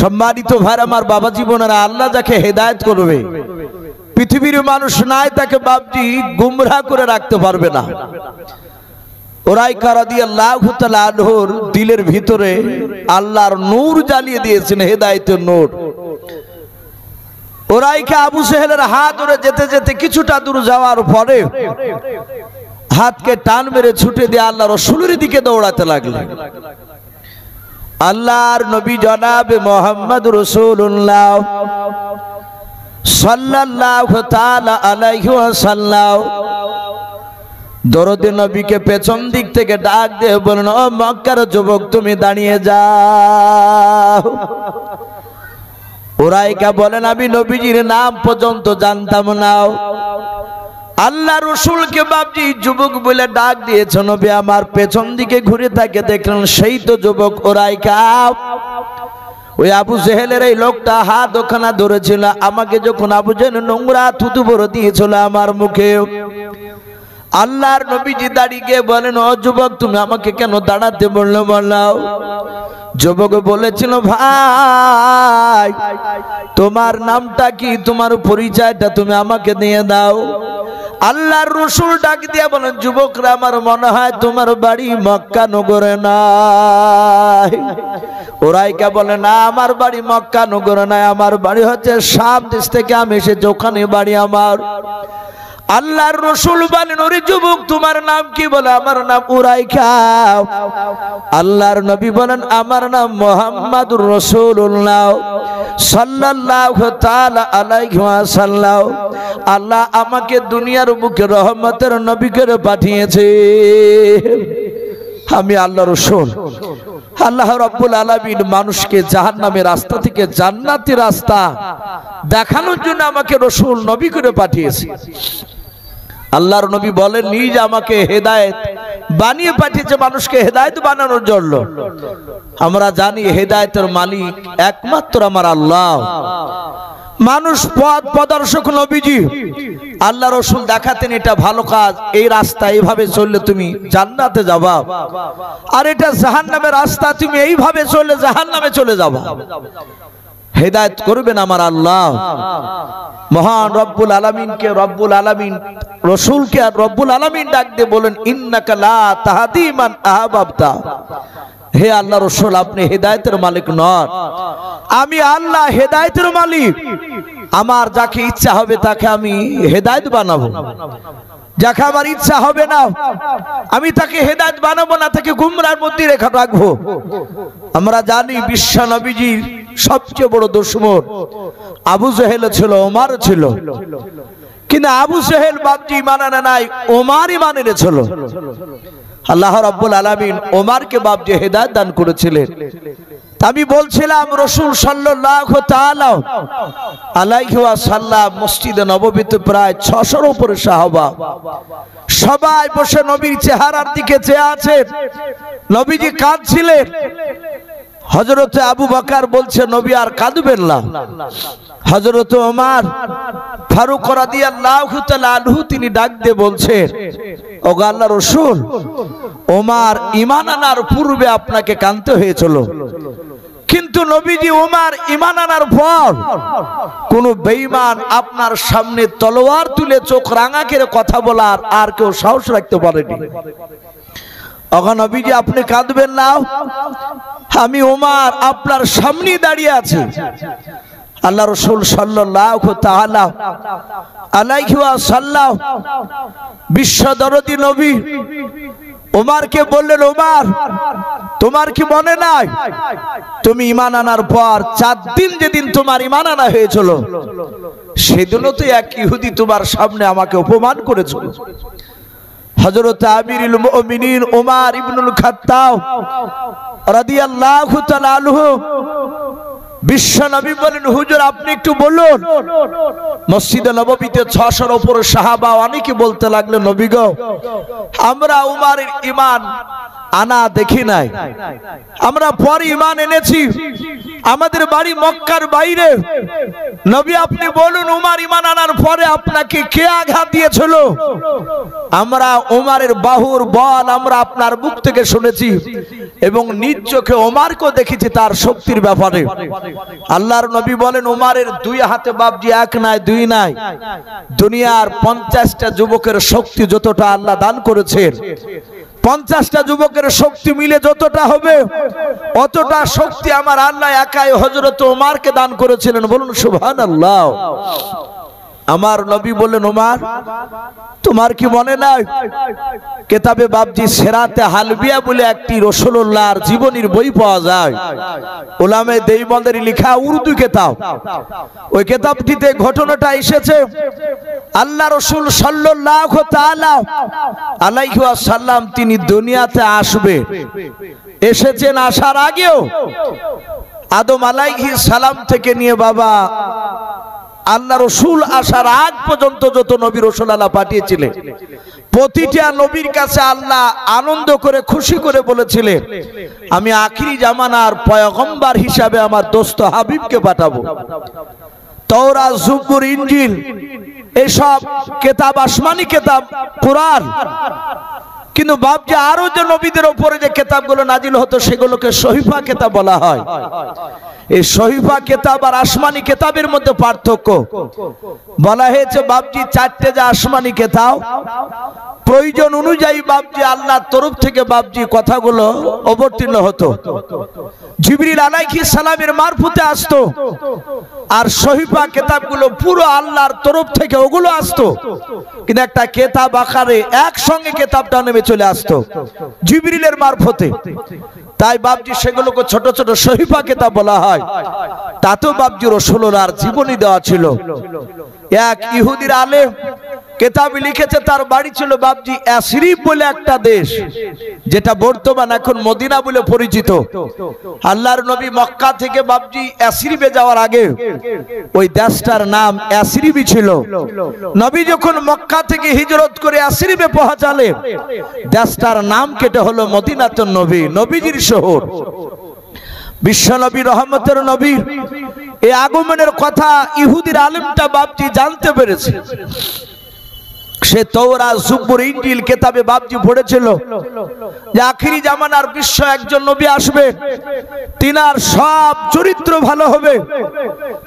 সম্মানিত ভাই আমার, বাবা জীবনেরা, আল্লাহ যাকে হেদায়েত করবে পৃথিবীর মানুষ নাই তাকে বাপজি গুমরাহ করে রাখতে পারবে না। উরাইকা রাদিয়াল্লাহু তাআলা আনহুর দিলের ভিতরে আল্লাহর নূর জ্বালিয়ে দিয়েছেন, হেদায়েতের নূর। উরাইকা আবু জেহেলের হাত ধরে যেতে যেতে কিছুটা দূর যাওয়ার পরে হাতকে টান মেরে ছুটে দিয়ে আল্লাহ রাসূলের দিকে দৌড়াতে লাগলেন। আল্লাহর নবী জনাবে মুহাম্মদ রাসূলুল্লাহ সাল্লাল্লাহু তাআলা আলাইহি ওয়াসাল্লাম দরদে নবীকে পেছন দিক থেকে ডাক দিয়ে বলেন, ও মক্কার যুবক তুমি দাঁড়িয়ে যাও। উরাইকা বলেন, আমি নবীজির নাম পর্যন্ত জানতাম না। আল্লাহ রাসূলকে বাপজি যুবক বলে ডাক দিয়েছে। নবী আমার পেছন দিকে ঘুরে থাকে দেখলেন সেই তো যুবক উরাইকা। ওই আবু জেহেলের এই লোকটা হাত ওখানা ধরেছিল, আমাকে যখন আবু জেহেল নোংরা থুতু ভরে দিয়েছিল আমার মুখে। আল্লাহর নবীজি দাঁড়িয়ে গিয়ে বলেন, ও যুবক তুমি আমাকে কেন দাঁড়াতে বললো বলাও? যুবক বলেছিল, ভাই তোমার নামটা কি, তোমার পরিচয়টা তুমি আমাকে দিয়ে দাও। আল্লাহর রাসূল ডাক দিয়া বলেন, যুবকরা আমার মনে হয় তোমার বাড়ি মক্কা নগরে নাই। ওরাইকা বলে, না আমার বাড়ি মক্কা নগরে নাই, আমার বাড়ি হচ্ছে শাম দেশ থেকে আমি এসেছি, ওখানে বাড়ি আমার। আল্লাহর রাসূল বলেন, ওরে যুবক তোমার নাম কি? বলে আমার নাম উরাইকা। আল্লাহর নবী বলেন, আমার নাম মুহাম্মাদুর রাসূলুল্লাহ সাল্লাল্লাহু তাআলা আলাইহি ওয়াসাল্লাম। আল্লাহ আমাকে দুনিয়ার বুকে রহমতের নবী করে পাঠিয়েছে। আমি আল্লাহর রাসূল। আল্লাহ রাব্বুল আলামিন মানুষকে জাহান্নামের রাস্তা থেকে জান্নাতের রাস্তা দেখানোর জন্য আমাকে রাসূল নবী করে পাঠিয়েছে। আল্লাহর নবী বলেন, নিজ আমাকে হেদায়েত বানিয়ে পাঠিয়েছে মানুষকে হেদায়েত বানানোর জন্য। আমরা জানি হেদায়েতের মালিক একমাত্র আমার আল্লাহ। মানুষ পথ প্রদর্শক নবীজি। আল্লাহ রাসূল দেখাতেন এটা ভালো কাজ, এই রাস্তা এইভাবে চললে তুমি জান্নাতে যাবা, আর এটা জাহান্নামের রাস্তা, তুমি এইভাবে চললে জাহান্নামে চলে যাবা। হেদায়েত করবেন আমার আল্লাহ। মহান রব্বুল আলামিনকে রব্বুল আলামিন রাসূলকে আর রব্বুল আলামিন ডাক দিয়ে বলেন, ইন্নাকা লা তাহদি মান আহবাবতা। হে আল্লাহ রাসূল, আপনি হেদায়েতের মালিক নন, আমি আল্লাহ হেদায়েতের মালিক। আমার যাকে ইচ্ছা হবে তাকে আমি হেদায়েত বানাবো, যাকে আমার ইচ্ছা হবে না আমি তাকে হেদায়েত বানাবো না, তাকে গুমরার মধ্যে রেখে রাখবো। আমরা জানি বিশ্ব নবীজির সবচেয়ে বড় দুশমন আবু জেহেল ছিল, ওমর ছিল, কিন্তু আবু জেহেল বাপজি ঈমান আনে নাই, ওমর ঈমান এনেছিল। আল্লাহ রাব্বুল আলামিন ওমরকে বাপজি হেদায়েত দান করেছিলেন। আমি বলছিলাম রাসূল সাল্লাল্লাহু তাআলা আলাইহি ওয়াসাল্লাম মসজিদে নববীতে প্রায় 600-এর উপরে সাহাবা সবাই বসে নবীর চেহারার দিকে চেয়ে আছে। নবীজি কাঁদছিলেন। হযরত আবু বকর বলছে, নবী আর কাঁদবেন না। হযরত ওমর ফারুক রাদিয়াল্লাহু তাআলা আনহু তিনি ডাক দিয়ে বলছেন, ওগো আল্লাহর রাসূল, ওমর ঈমান আনার পূর্বে আপনাকে কাঁদতে হয়েছিল, কিন্তু নবীজি ওমর ঈমান আনার পর কোন বেঈমান আপনার সামনে তলোয়ার তুলে চোখ রাঙা করে কথা বলার আর কেউ সাহস রাখতে পারেনি। ওগো নবীজি আপনি কাঁদবেন না, আমি ওমর আপনার সামনে দাঁড়িয়ে আছি। আল্লাহ রাসূল সাল্লাল্লাহু তাআলা আলাইহি ওয়াসাল্লাম বিশ্বদরদী নবী ওমরকে বললেন, ওমর তোমার কি মনে নাই তুমি ঈমান আনার পর 4 দিন যেদিন তোমার ঈমান আনা হয়েছিল সেদিনও তো এক ইহুদি তোমার সামনে আমাকে অপমান করেছিল। হযরত আমিরুল মুমিনিন ওমর ইবনুল খাত্তাব রাদিয়াল্লাহু তাআলা আনহু বিশ্ব নবী বলেন, হুজুর আপনি একটু বলুন। মসজিদে নববীতে 600-এর উপরে সাহাবা অনেকে বলতে লাগলেন, নবী গো আমরা উমরের ঈমান আনা দেখি নাই, আমরা পরে ঈমান এনেছি, আমাদের বাড়ি মক্কার বাইরে। নবী আপনি বলুন, উমর ঈমান আনার পরে আপনাকে কে আঘাত দিয়েছিল? আমরা উমরের বাহুর বল আমরা আপনার মুখ থেকে শুনেছি এবং নিজ চোখে ওমরকেও দেখেছি তার শক্তির ব্যাপারে। আল্লাহর নবী বলেন, উমরের 2 হাতে বাপজি 1 নাই 2 নাই, দুনিয়ার 50টা যুবকের শক্তি যতটা আল্লাহ দান করেছেন, 50টা যুবকের শক্তি মিলে যতটা হবে অতটা শক্তি আমার আল্লাহ একাই হযরত ওমরকে দান করেছিলেন। বলুন সুবহানাল্লাহ। আমার নবী বললেন, ওমর তোমার কি মনে নাই কিতাবে বাপজি সিরাতে হালবিয়া বলে একটি রাসূলুল্লাহর জীবনীর বই পাওয়া যায়, উলামে দেওবন্দের লেখা উর্দু কিতাব। ওই কিতাবটিতে ঘটনাটা এসেছে আল্লাহ রাসূল সাল্লাল্লাহু তাআলা আলাইহি ওয়াসাল্লাম তিনি দুনিয়াতে আসবেন, এসেছেন, আসার আগেও আদম আলাইহিস সালাম থেকে নিয়ে বাবা আল্লাহ রাসূল আসার আগ পর্যন্ত যত নবী রাসূল আল্লাহ পাঠিয়েছিলেন প্রতিটা নবীর কাছে আল্লাহ আনন্দ করে খুশি করে বলেছিলেন, আমি আখিরি জামানার পয়গম্বর হিসাবে আমার দোস্ত হাবিবকে পাঠাবো। তাওরাত, জবুর, ইনজিল এসব কিতাব আসমানি কিতাব, কুরআন কিন্তু বাপজি আরো যে নবীদের উপরে যে কিতাবগুলো নাজিল হতো সেগুলোকে সহিফা কিতাব বলা হয়। এই সহিফা কিতাব আর আসমানি কিতাবের মধ্যে পার্থক্য বলা হয়েছে বাপজি চারটে যে আসমানি কিতাব প্রয়োজন অনুযায়ী বাপজি আল্লাহর তরফ থেকে বাপজি কথাগুলো অবতীর্ণ হতো, জিবরিল আলাইহিস সালামের মারফতে আসতো। আর সহিফা কিতাবগুলো পুরো আল্লাহর তরফ থেকে ওগুলো আসতো, কিন্তু একটা কিতাব আকারে একসঙ্গে কিতাবটা নেমে চলে আসতো জিবরিলের মারফতে। তাই বাপজি সেগুলোকে ছোট ছোট সহিফা কিতাব বলা হয়। তাতেও বাপজি রাসূলুল্লাহর জীবনী দেওয়া ছিল। এক ইহুদির আলেম কিতাব লিখেছে, তার বাড়ি ছিল বাপজি ইয়াসরিব বলে একটা দেশ, যেটা বর্তমান এখন মদিনা বলে পরিচিত। আল্লাহর নবী মক্কা থেকে বাপজি ইয়াসরিবে যাওয়ার আগে ওই দেশটার নাম ইয়াসরিবই ছিল। নবী যখন মক্কা থেকে হিজরত করে ইয়াসরিবে পৌঁছালেন, দেশটার নাম কেটে হলো মদিনাতুন নবী, নবীজির শহর। বিশ্ব নবী রহমতের নবী এই আগমনের কথা ইহুদির আলেমটা বাপজি জানতে পেরেছে। সে তওরাত, জুবুর, ইনজিল কিতাবে বাপজি পড়েছিল যে আখিরি জামানার বিশ্ব একজন নবী আসবে, তিনার সব চরিত্র ভালো হবে,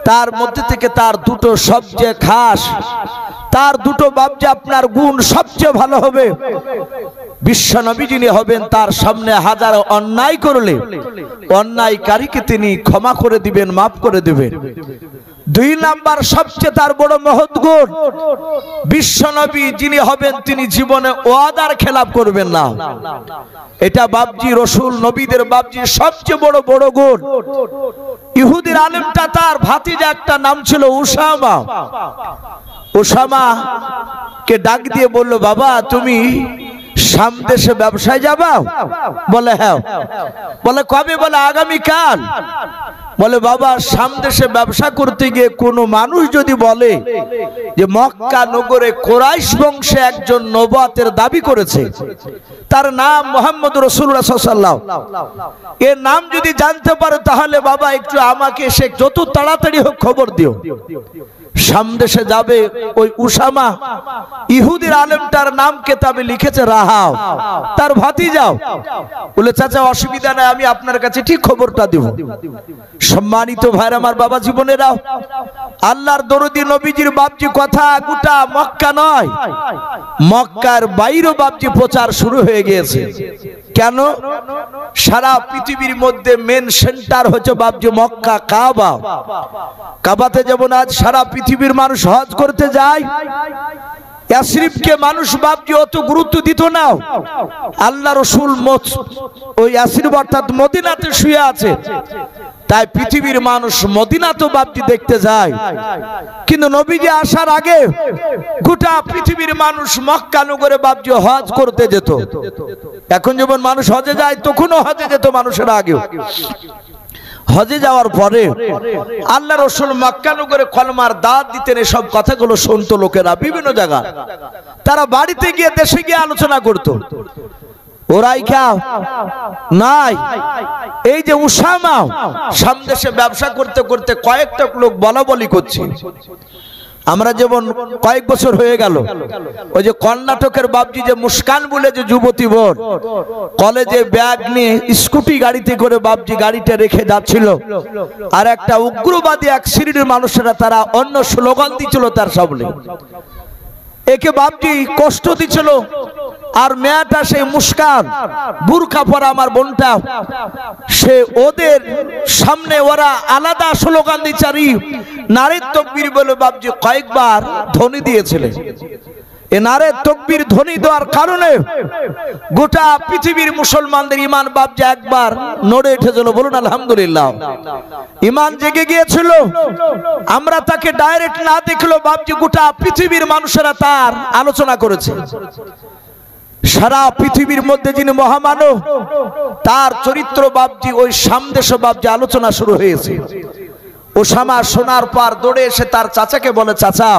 তার মধ্যে থেকে তার দুটো সবচেয়ে খাস, তার দুটো বাপজি আপনার গুণ সবচেয়ে ভালো হবে। বিশ্ব নবী যিনি হবেন তার সামনে হাজার অন্যায় করলে অন্যায়কারীকে তিনি ক্ষমা করে দিবেন, মাফ করে দিবেন। দুই নাম্বার সবচেয়ে তার বড় মহৎ গুণ, বিশ্ব নবী যিনি হবেন তিনি জীবনে ওয়াদার খেলাপ করবেন না। এটা বাপজি রসুল নবীদের বাপজি সবচেয়ে বড় বড় গুণ। ইহুদির আলেমটা তার ভাতিজা একটা নাম ছিল উসামা, উসামা কে ডাক দিয়ে বলল, বাবা তুমি শাম দেশে ব্যবসায় যাবা? বলে হ্যাঁ। বলে কবে? বলে আগামীকাল। বলে বাবা শাম দেশে ব্যবসা করতে গিয়ে কোনো মানুষ যদি বলে যে মক্কা নগরে কুরাইশ বংশে একজন নবুয়তের দাবি করেছে, তার নাম মুহাম্মদ রাসূলুল্লাহ সাল্লাল্লাহু আলাইহি ওয়াসাল্লাম, এর নাম যদি জানতে পারো তাহলে বাবা একটু আমাকে এসে যত তাড়াতাড়ি হোক খবর দিও। শাম দেশে যাবে ওই উসামা, ইহুদির আলেমটার নাম কিতাবে লিখেছে রাহাব, তার ভাতিজাও। বলে চাচা অসুবিধা নাই, আমি আপনার কাছে ঠিক খবরটা দেব। সম্মানিত ভাইরা আমার, বাবা জীবনেরাও, আল্লাহর দরদি নবীজির বাপজি কথা গোটা মক্কা নয়, মক্কার বাইরেও বাপজি প্রচার শুরু হয়ে গিয়েছে। কেন? সারা পৃথিবীর মধ্যে মেন সেন্টার হচ্ছে বাপজি মক্কা, কাবা। কাবাতে যেমন আজ সারা পৃথিবীর মানুষ হজ করতে যায়, ইয়াসরিবকে মানুষ বাপজি অত গুরুত্ব দিত না। আল্লাহ রসুল ওই ইয়াসরিব অর্থাৎ মদিনাতে শুয়ে আছে, তাই পৃথিবীর মানুষ মদিনাতে বাপজি দেখতে যায়। কিন্তু নবীজি আসার আগে গোটা পৃথিবীর মানুষ মক্কা নগরে বাপজি হজ করতে যেত। এখন যেমন মানুষ হজে যায়, তখনও হজে যেত মানুষের আগে। হজে যাওয়ার পরে আল্লাহ রসুল মক্কা নগরে কলমার দাওয়াত দিতেন, এসব কথাগুলো শুনতো লোকেরা বিভিন্ন জায়গায়। তারা বাড়িতে গিয়ে দেশে গিয়ে আলোচনা করত, ওরাই খাও নাই। এই যে উসামা শাম দেশে ব্যবসা করতে করতে কয়েকটা লোক বলা বলি করছে। আমরা যেমন কয়েক বছর হয়ে গেল ওই যে কর্ণাটকের বাপজি যে মুস্কান বলে যে যুবতী বোন কলেজে ব্যাগ নিয়ে স্কুটি গাড়িতে করে বাপজি গাড়িটা রেখে যাচ্ছিল, আর একটা উগ্রবাদী এক শ্রেণীর মানুষেরা তারা অন্য স্লোগান দিচ্ছিল তার সামনে, একে বাপজি কষ্ট দিচ্ছিল। আর মেয়েটা সেই মুস্কান বুরকা পরা আমার বোনটা, সে ওদের সামনে ওরা আলাদা স্লোগান দিচ্ছি, নারে তাকবীর বলে বাপজি কয়েকবার ধ্বনি দিয়েছিলেন। এ নারে তাকবীর ধ্বনি দেওয়ার কারণে গোটা পৃথিবীর মুসলমানদের ইমান বাপজি একবার নড়ে উঠেছিল। বলুন আলহামদুলিল্লাহ। ইমান জেগে গিয়েছিল। আমরা তাকে ডাইরেক্ট না দেখলো বাপজি গোটা পৃথিবীর মানুষেরা তার আলোচনা করেছে। সারা পৃথিবীর মধ্যে যিনি মহামানব, তার চরিত্র বাপজি ওই শাম দেশে বাপজি আলোচনা শুরু হয়েছে। ওসামা শোনার পর দৌড়ে এসে তার চাচাকে বলে, চাচা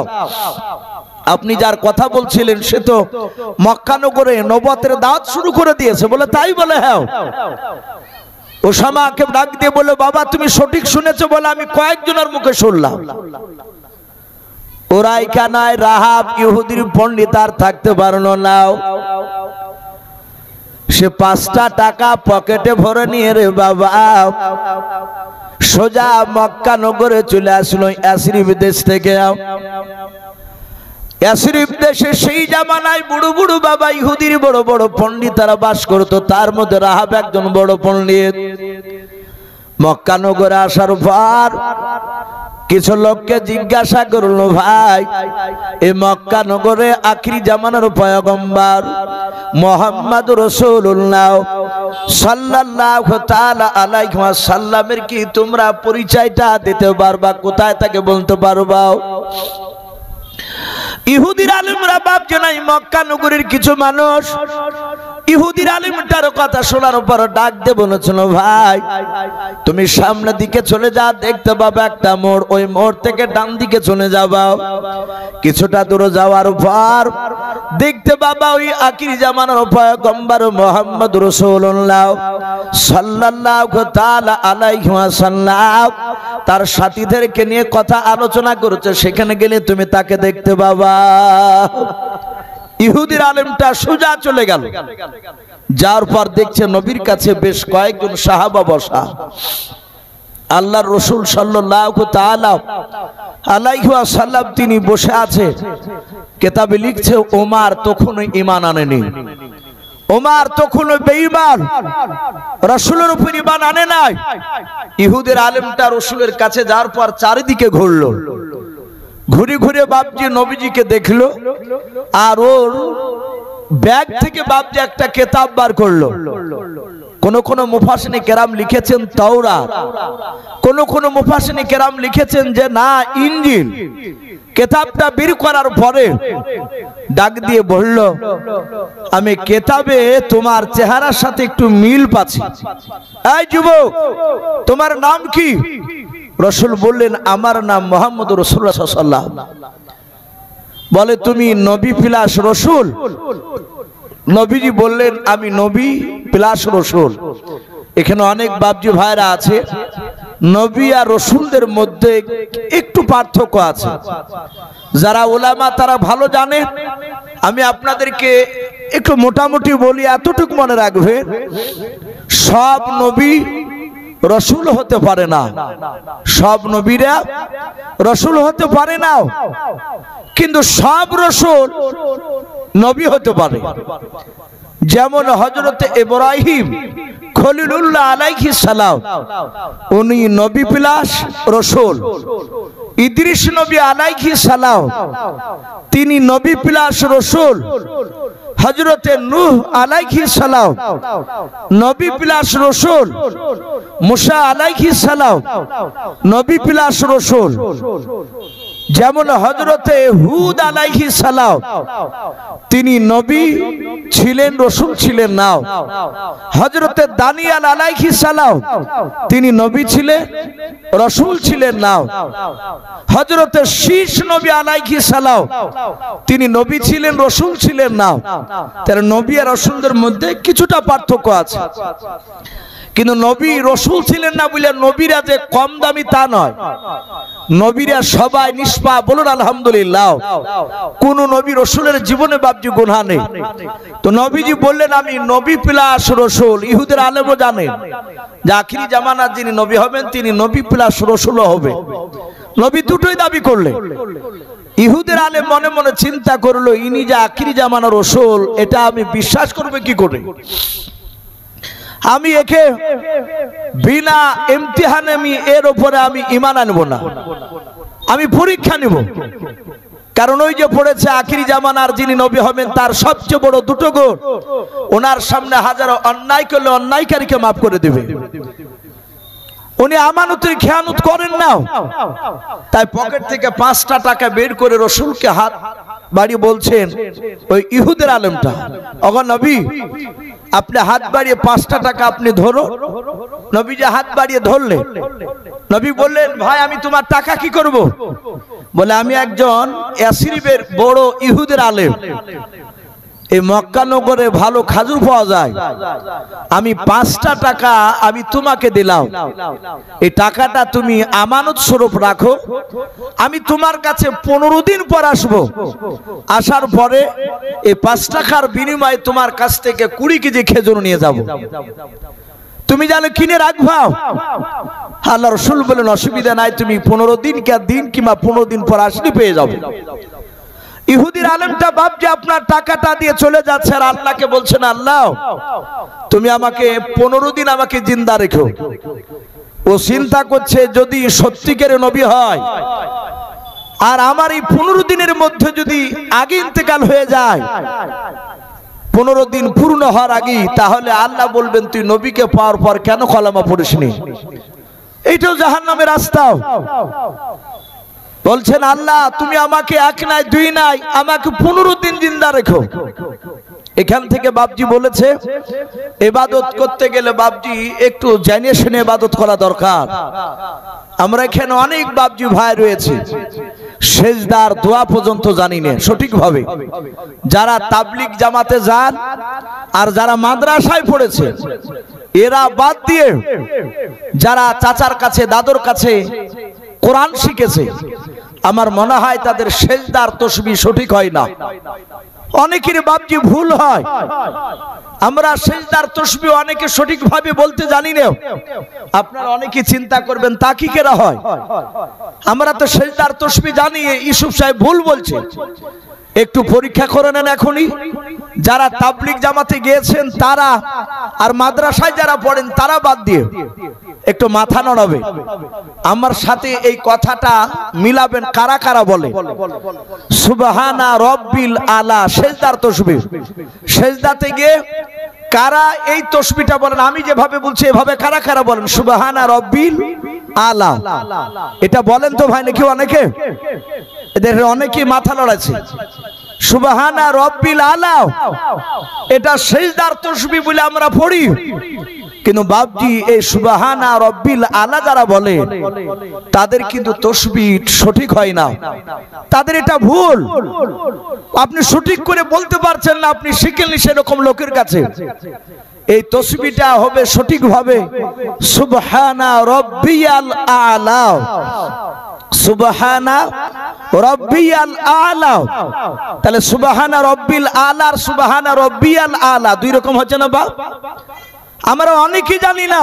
আপনি যার কথা বলছিলেন সে তো মক্কা নগরে নবুয়তের দাওয়াত শুরু করে দিয়েছে। বলে তাই? বলে হ্যাঁ। ওসামাকে ডাক দিয়ে বলে, বাবা তুমি সঠিক শুনেছো। বলে আমি কয়েকজনের মুখে শুনলাম। ওরাই কানায় রাহাব ইহুদির পণ্ডিত আর থাকতে পারলো না। সে 5টা টাকা পকেটে ভরে নিয়ে রে বাবা সোজা মক্কা নগরে চলে আসলো ইয়াসরিব দেশ থেকে। ইয়াসরিব দেশে সেই জামানায় বুড়ো বুড়ো বাবা ইহুদির বড় বড় পণ্ডিতরা বাস করতো, তার মধ্যে রাহাব একজন বড় পণ্ডিত। মক্কা নগরে আসার পর কিছু লোককে জিজ্ঞাসা করলো, ভাই এই মক্কা নগরে আখিরি জামানার পয়গম্বর মুহাম্মদ রাসূলুল্লাহ সাল্লাল্লাহু তাআলা আলাইহি ওয়াসাল্লামের কি তোমরা পরিচয়টা দিতে পারবা, কোথায় তাকে বলতে পারবা? ইহুদির আলেমরা ভাবছে না মক্কা নগরীর কিছু মানুষ ইহুদির আলেমটার কথা শোনার পর ডাক দিয়ে বলেছিল, ভাই তুমি সামনের দিকে চলে যা, দেখতে পাবে একটা মোড়, ওই মোড় থেকে ডান দিকে চলে যাবা। কিছুটা দূর যাওয়ার পর দেখতে পাবা ওই আখিরি জামানার পয়গম্বর মুহাম্মদ রাসূলুল্লাহ সাল্লাল্লাহু তাআলা আলাইহি ওয়াসাল্লাম তার সাথীদেরকে নিয়ে কথা আলোচনা করেছে, সেখানে গেলে তুমি তাকে দেখতে পাবা। ইহুদির আলেমটা সোজা চলে গেল, যার পর দেখছে নবীর কাছে বেশ কয়েকজন সাহাবা বসা। আল্লাহর রাসূল সাল্লাল্লাহু তাআলা আলাইহি ওয়াসাল্লাম তিনি বসে আছে। কিতাবে লিখছে ওমর তখনও ঈমান আনেনি, ওমর তখনও বেঈমান, রাসূলের উপর ঈমান আনে নাই। ইহুদির আলেমটা রাসূলের কাছে যাওয়ার পর চারিদিকে ঘুরলো, ঘুরে ঘুরে বাপজি নবীজিকে দেখলো, আর ওর ব্যাগ থেকে বাপজি একটা কিতাব বার করলো। কোন কোন মুফাসসিরিনে কেরাম লিখেছেন তাওরাত, কোন কোন মুফাসসিরিনে কেরাম লিখেছেন যে না ইনজিল। কিতাবটা বের করার পরে ডাক দিয়ে বলল, আমি কিতাবে তোমার চেহারার সাথে একটু মিল পাচ্ছি। এই যুবক, তোমার নাম কি? রাসূল বললেন, আমার নাম মুহাম্মদ রাসূলুল্লাহ সাল্লাল্লাহু আলাইহি ওয়াসাল্লাম। বলে, তুমি নবী প্লাস রাসূল? নবীজি বললেন, আমি নবী প্লাস রাসূল। এখানে অনেক বাপজি ভাইরা আছে, নবী আর রাসূলদের মধ্যে একটু পার্থক্য আছে। যারা উলামা তারা ভালো জানে, আমি আপনাদেরকে একটু মোটামুটি বলি, এতটুকু মনে রাখবে, সব নবী রাসূল হতে পারে না, সব নবীরা রাসূল হতে পারে না, কিন্তু সব রাসূল নবী হতে পারে। যেমন হযরত ইব্রাহিম খলিলুল্লাহ আলাইহিস সালাম, উনি নবী প্লাস রাসূল। ইদ্রিস নবী আলাইহিস সালাম, তিনি নবী প্লাস রাসূল। হযরতে নূহ আলাইহিস সালাম, নবী প্লাস রাসূল। মুসা আলাইহিস সালাম, নবী প্লাস রাসূল। যেমন হযরতে হুদ আলাইহিস সালাম, তিনি নবী ছিলেন, রাসূল ছিলেন না। হযরতে দানিয়েল আলাইহিস সালাম, তিনি নবী ছিলেন, রাসূল ছিলেন না। হযরতে শীস নবী আলাইহিস সালাম, তিনি নবী ছিলেন, রাসূল ছিলেন না। তার নবী আর রাসূলদের মধ্যে কিছুটা পার্থক্য আছে, কিন্তু নবী রাসূল ছিলেন না বলে নবীরা যে কম দামি তা নয়। নবীরা সবাই নিষ্পাপ, বলুন আলহামদুলিল্লাহ। কোন নবী রাসূলের জীবনে বাপজি গুনাহ নেই। তো নবীজি বললেন, আমি নবী প্লাস রাসূল। ইহুদের আলেমও জানেন যে আখিরি জামানার যিনি নবী হবেন তিনি নবী প্লাস রাসূলও হবে। নবী দুটোই দাবি করলেন। ইহুদের আলেম মনে মনে চিন্তা করলো, ইনি যে আখিরি জামানার রাসূল, এটা আমি বিশ্বাস করবে কি করে? আমি একে বিনা ইমতিহানে আমি এর উপরে আমি ঈমান আনব না, আমি পরীক্ষা নেব। কারণ ওই যে পড়েছে আখিরি জামানার যিনি নবী হবেন তার সবচেয়ে বড় দুটো গুণ, ওনার সামনে হাজারো অন্যায় করলে অন্যায়কারীকে মাফ করে দেবে। উনি আমানতের খেয়ানত করেন না। তাই পকেট থেকে 5টা টাকা বের করে রাসূলকে হাত বাড়িয়ে বলছেন ওই ইহুদের আলেমটা, ওগো নবী, আপনি হাত বাড়িয়ে 5টা টাকা আপনি ধরো। নবী যে হাত বাড়িয়ে ধরলেন, নবী বললেন, ভাই আমি তোমার টাকা কি করব? বলে, আমি একজন ইয়াসরিবের বড় ইহুদের আলেম, এই মক্কা নগরে ভালো খাজুর পাওয়া যায়, আমি 5টা টাকা আমি তোমাকে দিলাম, এই টাকাটা তুমি আমানত স্বরূপ রাখো, আমি তোমার কাছে 15 দিন পর আসবো, আসার পরে এই 5 টাকার বিনিময়ে তোমার কাছ থেকে 20 কেজি খেজুর নিয়ে যাব, তুমি জানো কিনে রাখবা। আল্লাহ রাসূল বলেন অসুবিধা নাই, তুমি 15 দিন কিংবা 15 দিন পর আসলে পেয়ে যাবে। ইহুদির আলেমটা ভাবছে আপনার টাকাটা দিয়ে চলে যাচ্ছে, আর আল্লাহকে বলছেন আল্লাহ তুমি আমাকে 15 দিন আমাকে জিন্দা রেখো। ও চিন্তা করছে যদি সত্যিকারের নবী হয় আর আমার এই 15 দিনের মধ্যে যদি আগে ইন্তেকাল হয়ে যায়, 15 দিন পূর্ণ হওয়ার আগে, তাহলে আল্লাহ বলবেন তুই নবীকে পাওয়ার পর কেন কলেমা পড়িসনি। এইটাও জাহান্নামের রাস্তা। বলছেন আল্লাহ তুমি আমাকে 1 নাই 2 নাই, আমাকে 15 দিন জিন্দা রেখো। এখান থেকে বাপজি বলেছে ইবাদত করতে গেলে বাপজি একটু জেনে শুনে ইবাদত করা দরকার। আমরা এখানে অনেক বাপজি ভাই রয়েছে সেজদার দোয়া পর্যন্ত জানি না সঠিকভাবে, যারা তাবলিগ জামাতে যান আর যারা মাদ্রাসায় পড়েছে এরা বাদ দিয়ে যারা চাচার কাছে দাদুর কাছে কোরআন শিখেছে, আমার মনে হয় তাদের সেজদার তাসবিহ সঠিক হয় না। অনেকের বাপজি ভুল হয়, আমরা সেজদার তাসবিহ অনেকে সঠিকভাবে বলতে জানি না। আপনারা অনেকে চিন্তা করবেন তাকিকেরা হয়, আমরা তো সেজদার তাসবিহ জানি, ইউসুফ সাহেব ভুল বলছে। একটু পরীক্ষা করে নেন এখনই, যারা তাবলিগ জামাতে গিয়েছেন তারা আর মাদ্রাসায় যারা পড়েন তারা বাদ দিয়ে একটু মাথা নড়াবে, আমার সাথে এই কথাটা মিলাবেন। কারা কারা বলে সুবহানা রব্বিল আলা সেজদার তাসবিহ, সেজদাতে গিয়ে কারা এই তাসবিহটা বলেন? আমি যেভাবে বলছি এভাবে কারা কারা বলেন সুবহানা রব্বিল আলা? এটা বলেন তো ভাই নাকি অনেকে? এদের অনেকে মাথা লড়াচ্ছে। সুবহানা রব্বিল আলা এটা সেজদার তাসবিহ বলে আমরা পড়ি, কিন্তু বাপজি এই সুবহানা রব্বিল আলা যারা বলে তাদের কিন্তু তাসবিহ সঠিক হয় না, তাদের এটা ভুল। আপনি সঠিক করে বলতে পারছেন না, আপনি শিখেননি সেরকম লোকের কাছে। এই তাসবিহটা হবে সঠিকভাবে সুবহানা রব্বিয়াল আলা, সুবহানা রব্বিয়াল আলা। তাহলে সুবহানা রব্বিল আলা আর সুবহানা রব্বিয়াল আলা 2 রকম হচ্ছে না বাপ? আমরা অনেকেই জানি না।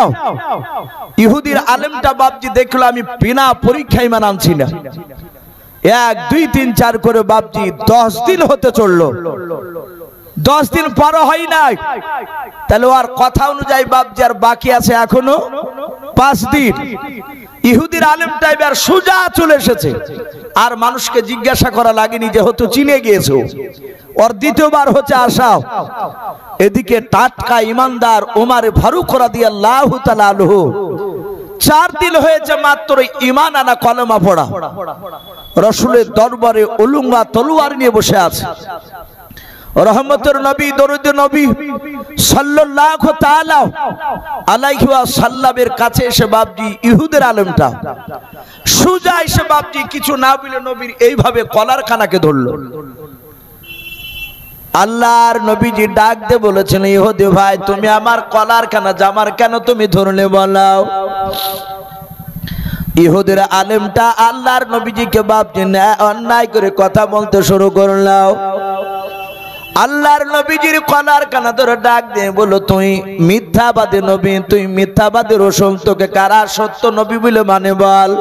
ইহুদির আলেমটা বাপজি দেখলো আমি বিনা পরীক্ষায় ইমান আনছি না, 1 2 3 4 করে বাপজি 10 দিন হতে চললো, 10 দিন পার হয় নাই। তাহলে আর কথা অনুযায়ী বাপজি আর বাকি আছে এখনো 5 দিন। ইহুদির আলেমটা এবার সোজা চলে এসেছে, আর মানুষকে জিজ্ঞাসা করা লাগেনি যে হয়তো চিনে গিয়েছো। ওর দ্বিতীয়বার হচ্ছে আসা। এদিকে টাটকা ইমানদার ওমর ফারুক রাদিয়াল্লাহু তাআলা আনহু 4 দিন হয়েছে মাত্র ঈমান আনা কলেমা পড়া, রাসূলের দরবারে উলুঙ্গা তলোয়ার নিয়ে বসে আছে। রহমতের নবী দরুদের নবী সাল্লাল্লাহু তাআলা আলাইহি ওয়াসাল্লামের কাছে এসে বাপজি ইহুদের আলেমটা সোজা এসে বাপজি কিছু না বলে নবীর এইভাবে কলার কানাকে ধরলো। আল্লাহর নবীজি ডাক দিয়ে বলেছেন ইহুদি ভাই তুমি আমার কলার কানা জামার কেন তুমি ধরলে বলাও। ইহুদের আলেমটা আল্লাহর নবীজিকে বাপজি অন্যায় করে কথা বলতে শুরু করলো। আল্লাহর নবীজির কলার কানা ধরে ডাক দিয়ে বলো তুই মিথ্যাবাদী নবী, তুই মিথ্যাবাদী রসুল, তোকে কারা সত্য নবী বলে মানে বল।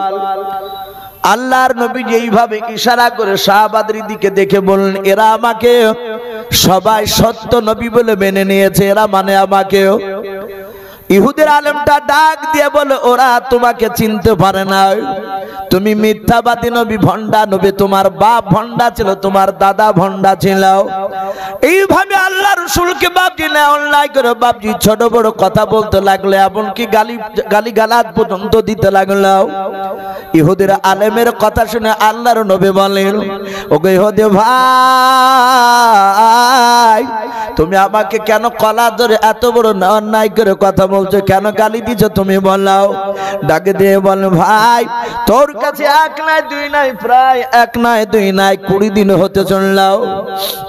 আল্লাহর নবীজি এইভাবে ইশারা করে সাহাবাদের দিকে দেখে বললেন এরা আমাকে সবাই সত্য নবী বলে মেনে নিয়েছে, এরা মানে আমাকেও। ইহুদের আলেমটা ডাক দিয়ে বলে ওরা তোমাকে চিনতে পারে না, তুমি মিথ্যাবাদী নবী, ভন্ডা নবী, তোমার বাপ ভন্ডা ছিল, তোমার দাদা ভন্ডা ছিল। এইভাবে আল্লাহ রাসূলকে বাপজি না অন্যায় করে বাপজি ছোট বড় কথা বলতে লাগলে, এমনকি গালি গালাজ পর্যন্ত দিতে লাগলো। ইহুদের আলেমের কথা শুনে আল্লাহর নবী বলেন ওগো ইহুদি ভাই তুমি আমাকে কেন কলা ধরে এত বড় অন্যায় করে কথা বলছো, কেন গালি দিছো তুমি বলাও। ডাকে দিয়ে বল, ভাই তোর কাছে এক নয় দুই নয়, প্রায় এক নয় দুই নয় 20 দিন হতে চললাও।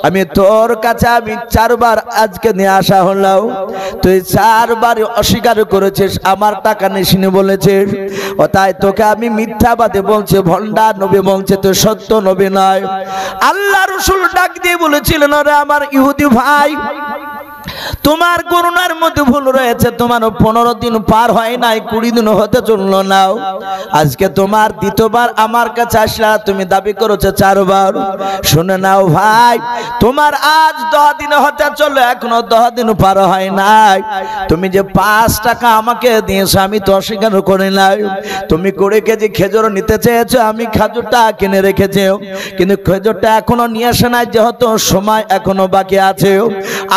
আমি তোর কাছে আমি 4 বার আজকে নিয়ে আসা হলাও, তুই 4 বার অস্বীকার করেছিস, আমার টাকা নিসিনি বলেছিস। ও তাই তোকে আমি মিথ্যাবাদী বলছি, ভণ্ডা নবী বলছে, তুই সত্য নবী নয়। আল্লাহ রাসূল ডাক দিয়ে বলেছিলেন, ওরে আমার ইহুদি ভাই, তোমার করুণার মধ্যে ভুল রয়েছে। তোমার 15 দিন পার হয় নাই, 20 দিন হতে চললো নাও। আজকে তোমার দ্বিতীয়বার আমার কাছে আসলা, তুমি দাবি করেছো 4 বার। শুনে নাও ভাই, তোমার আজ 10 দিন হতে চললো, এখনো 10 দিন পার হয় নাই। তুমি যে 5 টাকা আমাকে দিয়েছো, আমি তো অস্বীকার করি নাই। তুমি 20 কেজি খেজুর নিতে চেয়েছো, আমি খেজুরটা কিনে রেখেছি, কিন্তু খেজুরটা এখনো নিয়ে আসে নাই, যেহেতু সময় এখনো বাকি আছে।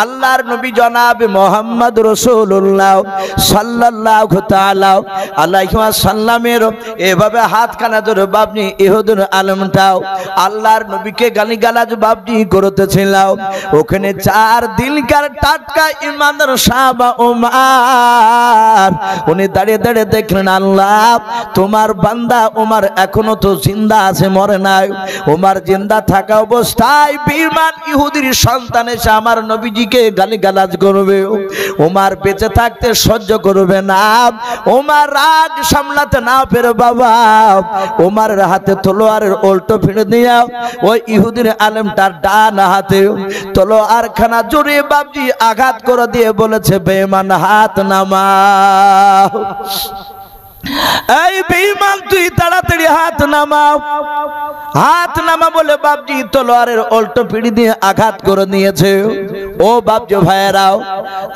আল্লাহর নবী জনাব মুহাম্মদ রাসূলুল্লাহ সাল্লাল্লাহু তাআলা আলাইহি ওয়াসাল্লামের এভাবে হাতখানা ধরে বাবনি ইহুদুল আলমটাও আল্লাহর নবীকে গালিগালাজ বাবনি করতেছিল। ওখানে 4 দিনকার টাটকা ইমানদার সাহাবা ওমর উনি দাঁড়িয়ে দাঁড়িয়ে দেখলেন, আল্লাহ তোমার বান্দা ওমর এখনো তো জিন্দা আছে, মরে নাই। ওমর জিন্দা থাকা অবস্থায় বেঈমান ইহুদির সন্তান এসে আমার নবীজিকে গালিগালাজ করবে, ওমর বেঁচে থাকতে সহ্য করবে না। ওমর রাগ সামলাতে না পেরে বাবা ওমরের হাতে তলোয়ারের উল্টো ফিরে দিয়ে ওই ইহুদির আলেমটার ডান হাতে তলোয়ার খানা জোরে বাবজি আঘাত করে দিয়ে বলেছে, বেঈমান হাত নামাও। এই বেঈমান তুই তাড়াতাড়ি হাত নামাও। হাত নামা বলে বাবজি তলোয়ারের উল্টো পিড়ি দিয়ে আঘাত করে নিয়েছে। ও বাবজি ভাইয়েরাও,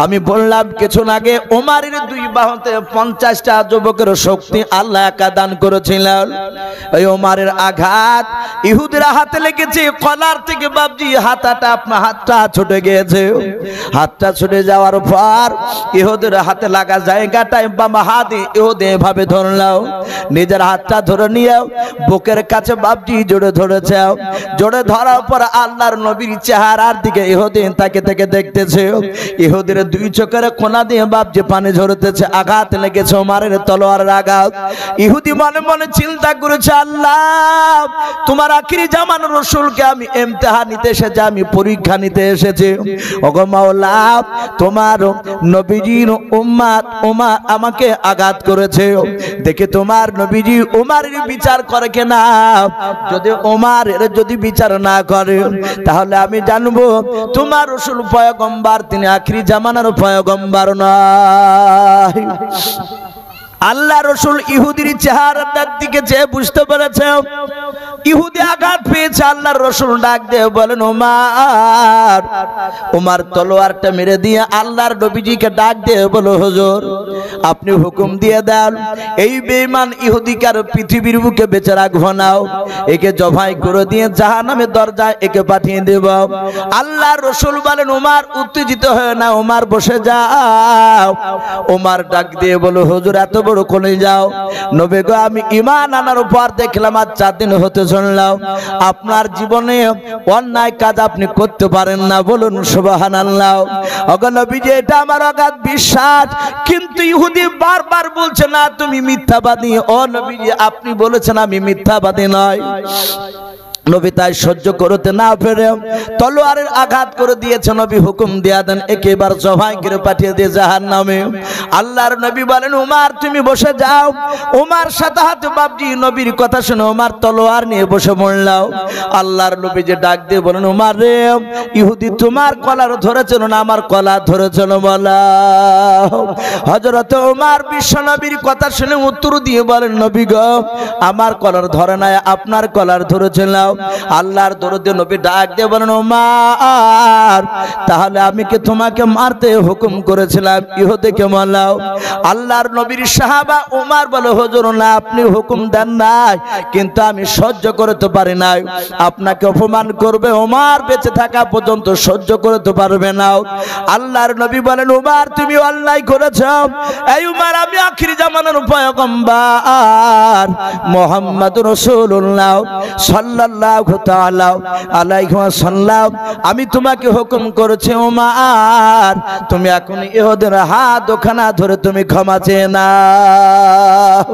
আমি বললাম কিছুক্ষণ আগে ওমরের 2 বাহুতে 50টা যুবকের শক্তি আল্লাহ একা দান করেছিলেন। এই ওমরের আঘাত ইহুদির হাতে লেগেছে, কলার থেকে বাবজি হাতটা ছুটে গিয়েছে। হাতটা ছুটে যাওয়ার পর ইহুদির হাতে লাগা জায়গাটায় বাম হাত ইহুদি এভাবে ধরলাও, নিজের হাতটা ধরে নিয়ে বুকের কাছে বাবজি জোরে ধরেছে। জোরে ধরার পর আল্লাহর নবীর চেহারার দিকে ইহুদি তাকে থেকে দেখতেছে। ইহুদির 2 চোখের কোনা দিয়ে বাবজি পানি ঝরতেছে, আঘাত লেগেছে ওমরের তলোয়ারের আঘাত। ইহুদি মনে মনে চিন্তা করেছে, আল্লাহ তোমার আখিরি জামানার রাসূলকে আমি ইমতিহান নিতে এসেছি, আমি পরীক্ষা নিতে এসেছি। ওগো মাওলা, তোমার নবীজির উম্মত ওমর আমাকে আঘাত করেছে, দেখে তোমার নবীজি ওমরের বিচার করে কিনা। যদি ওমরের যদি বিচার না করে তাহলে আমি জানবো তোমার রাসূল পয়গম্বর, তিনি আখিরি জামানার পয়গম্বর নয়। আল্লাহ রাসূল ইহুদির চেহারাটার দিকে চেয়ে বুঝতে পেরেছে ইহুদি আঘাত পেয়েছে। আল্লাহর রাসূল ডাক দিয়ে বলেন, ওমর। ওমর তলোয়ারটা মেরে দিয়ে আল্লাহর নবীজিকে ডাক দিয়ে বলো, হুজুর আপনি হুকুম দিয়ে দেন, এই বেঈমান ইহুদিকে আর পৃথিবীর বুকে বেঁচে রাখবো না, একে জবাই করে দিয়ে জাহান্নামের দরজায় একে পাঠিয়ে দেব। আল্লাহর রাসূল বলেন, ওমর উত্তেজিত হয় না, ওমর বসে যাও। ওমর ডাক দিয়ে বলো, হুজুর এত বড় কোলে যাও। নবী গো, আমি ঈমান আনার পর দেখলাম আজ 4 দিন হতে শুনলাম আপনার জীবনে অন্যায় কাজ আপনি করতে পারেন না, বলুন সুবহানাল্লাহ। ওগো নবীজি, এটা আমার অগাধ বিশ্বাস, কিন্তু ইহুদি বারবার বলছে না তুমি মিথ্যাবাদী। ও নবীজি, আপনি বলেছেন আমি মিথ্যাবাদী নয়। নবী তাই সহ্য করতে না পেরে তলোয়ারের আঘাত করে দিয়েছে। নবী হুকুম দিয়ে দেন, একে এবার জবাই করে পাঠিয়ে দিয়ে জাহান্নামে। আল্লাহর নবী বলেন, ওমর তুমি বসে যাও। ওমর সাথে হাতে বাবজি নবীর কথা শুনে ওমর তলোয়ার নিয়ে বসে পড়লাম। আল্লাহর নবী যে ডাক দিয়ে বলেন, ওমর রে, ইহুদি তোমার কলার ধরেছিল না আমার কলার ধরেছিল বলা। হযরত ওমর বিশ্ব নবীর কথা শুনে উত্তর দিয়ে বলেন, নবী গো, আমার কলার ধরে নাই, আপনার কলার ধরেছিল। আল্লাহর দরুদে নবী ডাক দিয়ে বলেন, ওমর তাহলে আমি কি তোমাকে মারতে হুকুম করেছিলাম? ইহুদিকে মারলাম। আল্লাহর নবীর সাহাবা ওমর বলে, হুজুর না, আপনি হুকুম দেন নাই, কিন্তু আমি সহ্য করতে পারি নাই, আপনাকে অপমান করবে, ওমর বেঁচে থাকা পর্যন্ত সহ্য করতে পারবে না। আল্লাহর নবী বলেন, ওমর তুমি অন্যায় করেছো। এই ওমর, আমি আখিরি জামানার পয়গম্বর মুহাম্মদ রাসূলুল্লাহ সাল্লাল্লাহু সাল্লাল্লাহু তাআলা আলাইহি ওয়াসাল্লাম আমি তোমাকে হুকুম করেছি ওমর তুমি এখন ইহুদের হাত দুখানা ধরে তুমি ক্ষমা চেয়ে নাও।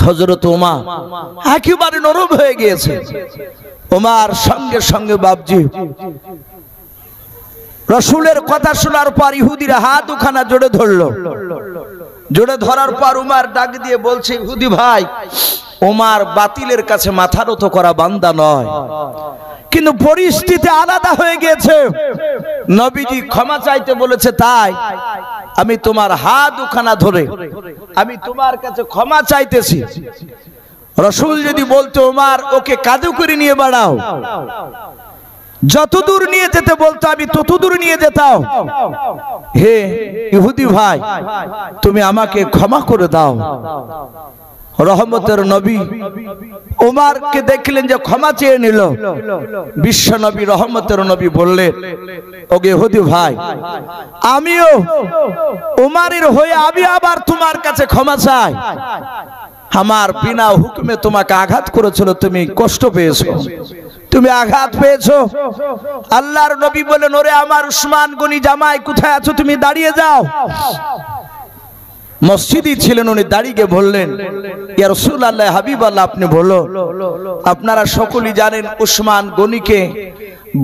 হযরত ওমর একেবারে নরম হয়ে গিয়েছে। ওমর সঙ্গে সঙ্গে বাপজি রাসূলের কথা শোনার পর ইহুদিরা হাত দুখানা জোড়ে ধরলো। জোড়ে ধরার পর ওমর ডাক দিয়ে বলছে, ইহুদি ভাই, ওমর বাতিলের কাছে মাথা নত করা বান্দা নয়, কিন্তু পরিস্থিতি আলাদা হয়ে গিয়েছে। নবীজি ক্ষমা চাইতে বলেছে, তাই আমি তোমার হাত দুখানা ধরে আমি তোমার কাছে ক্ষমা চাইতেছি। রাসূল যদি বলতো ওমর ওকে কাঁধে করে নিয়ে বাড়াও, যত দূর নিয়ে যেতে বলতো আমি তত দূর নিয়ে যেতাম। হে ইহুদি ভাই, তুমি আমাকে ক্ষমা করে দাও। রহমতের নবী ওমরকে দেখলেন যে ক্ষমা চেয়ে নিল। বিশ্ব নবী রহমতের নবী বললেন, ওগে ইহুদি ভাই, আমিও ওমরের হয়ে আমি আবার তোমার কাছে ক্ষমা চাই। আমার বিনা হুকুমে তোমাকে আঘাত করেছিল, তুমি কষ্ট পেয়েছো, তুমি আঘাত পেয়েছো। আল্লাহর নবী বলেন, ওরে আমার উসমান গনি জামাই, কোথায় আছো? তুমি দাঁড়িয়ে যাও। মসজিদই ছিলেন, উনি দাঁড়িয়ে বললেন, ইয়া রাসূলুল্লাহ, হাবিবাল্লাহ, আপনি বলো। আপনারা সকলেই জানেন উসমান গনিকে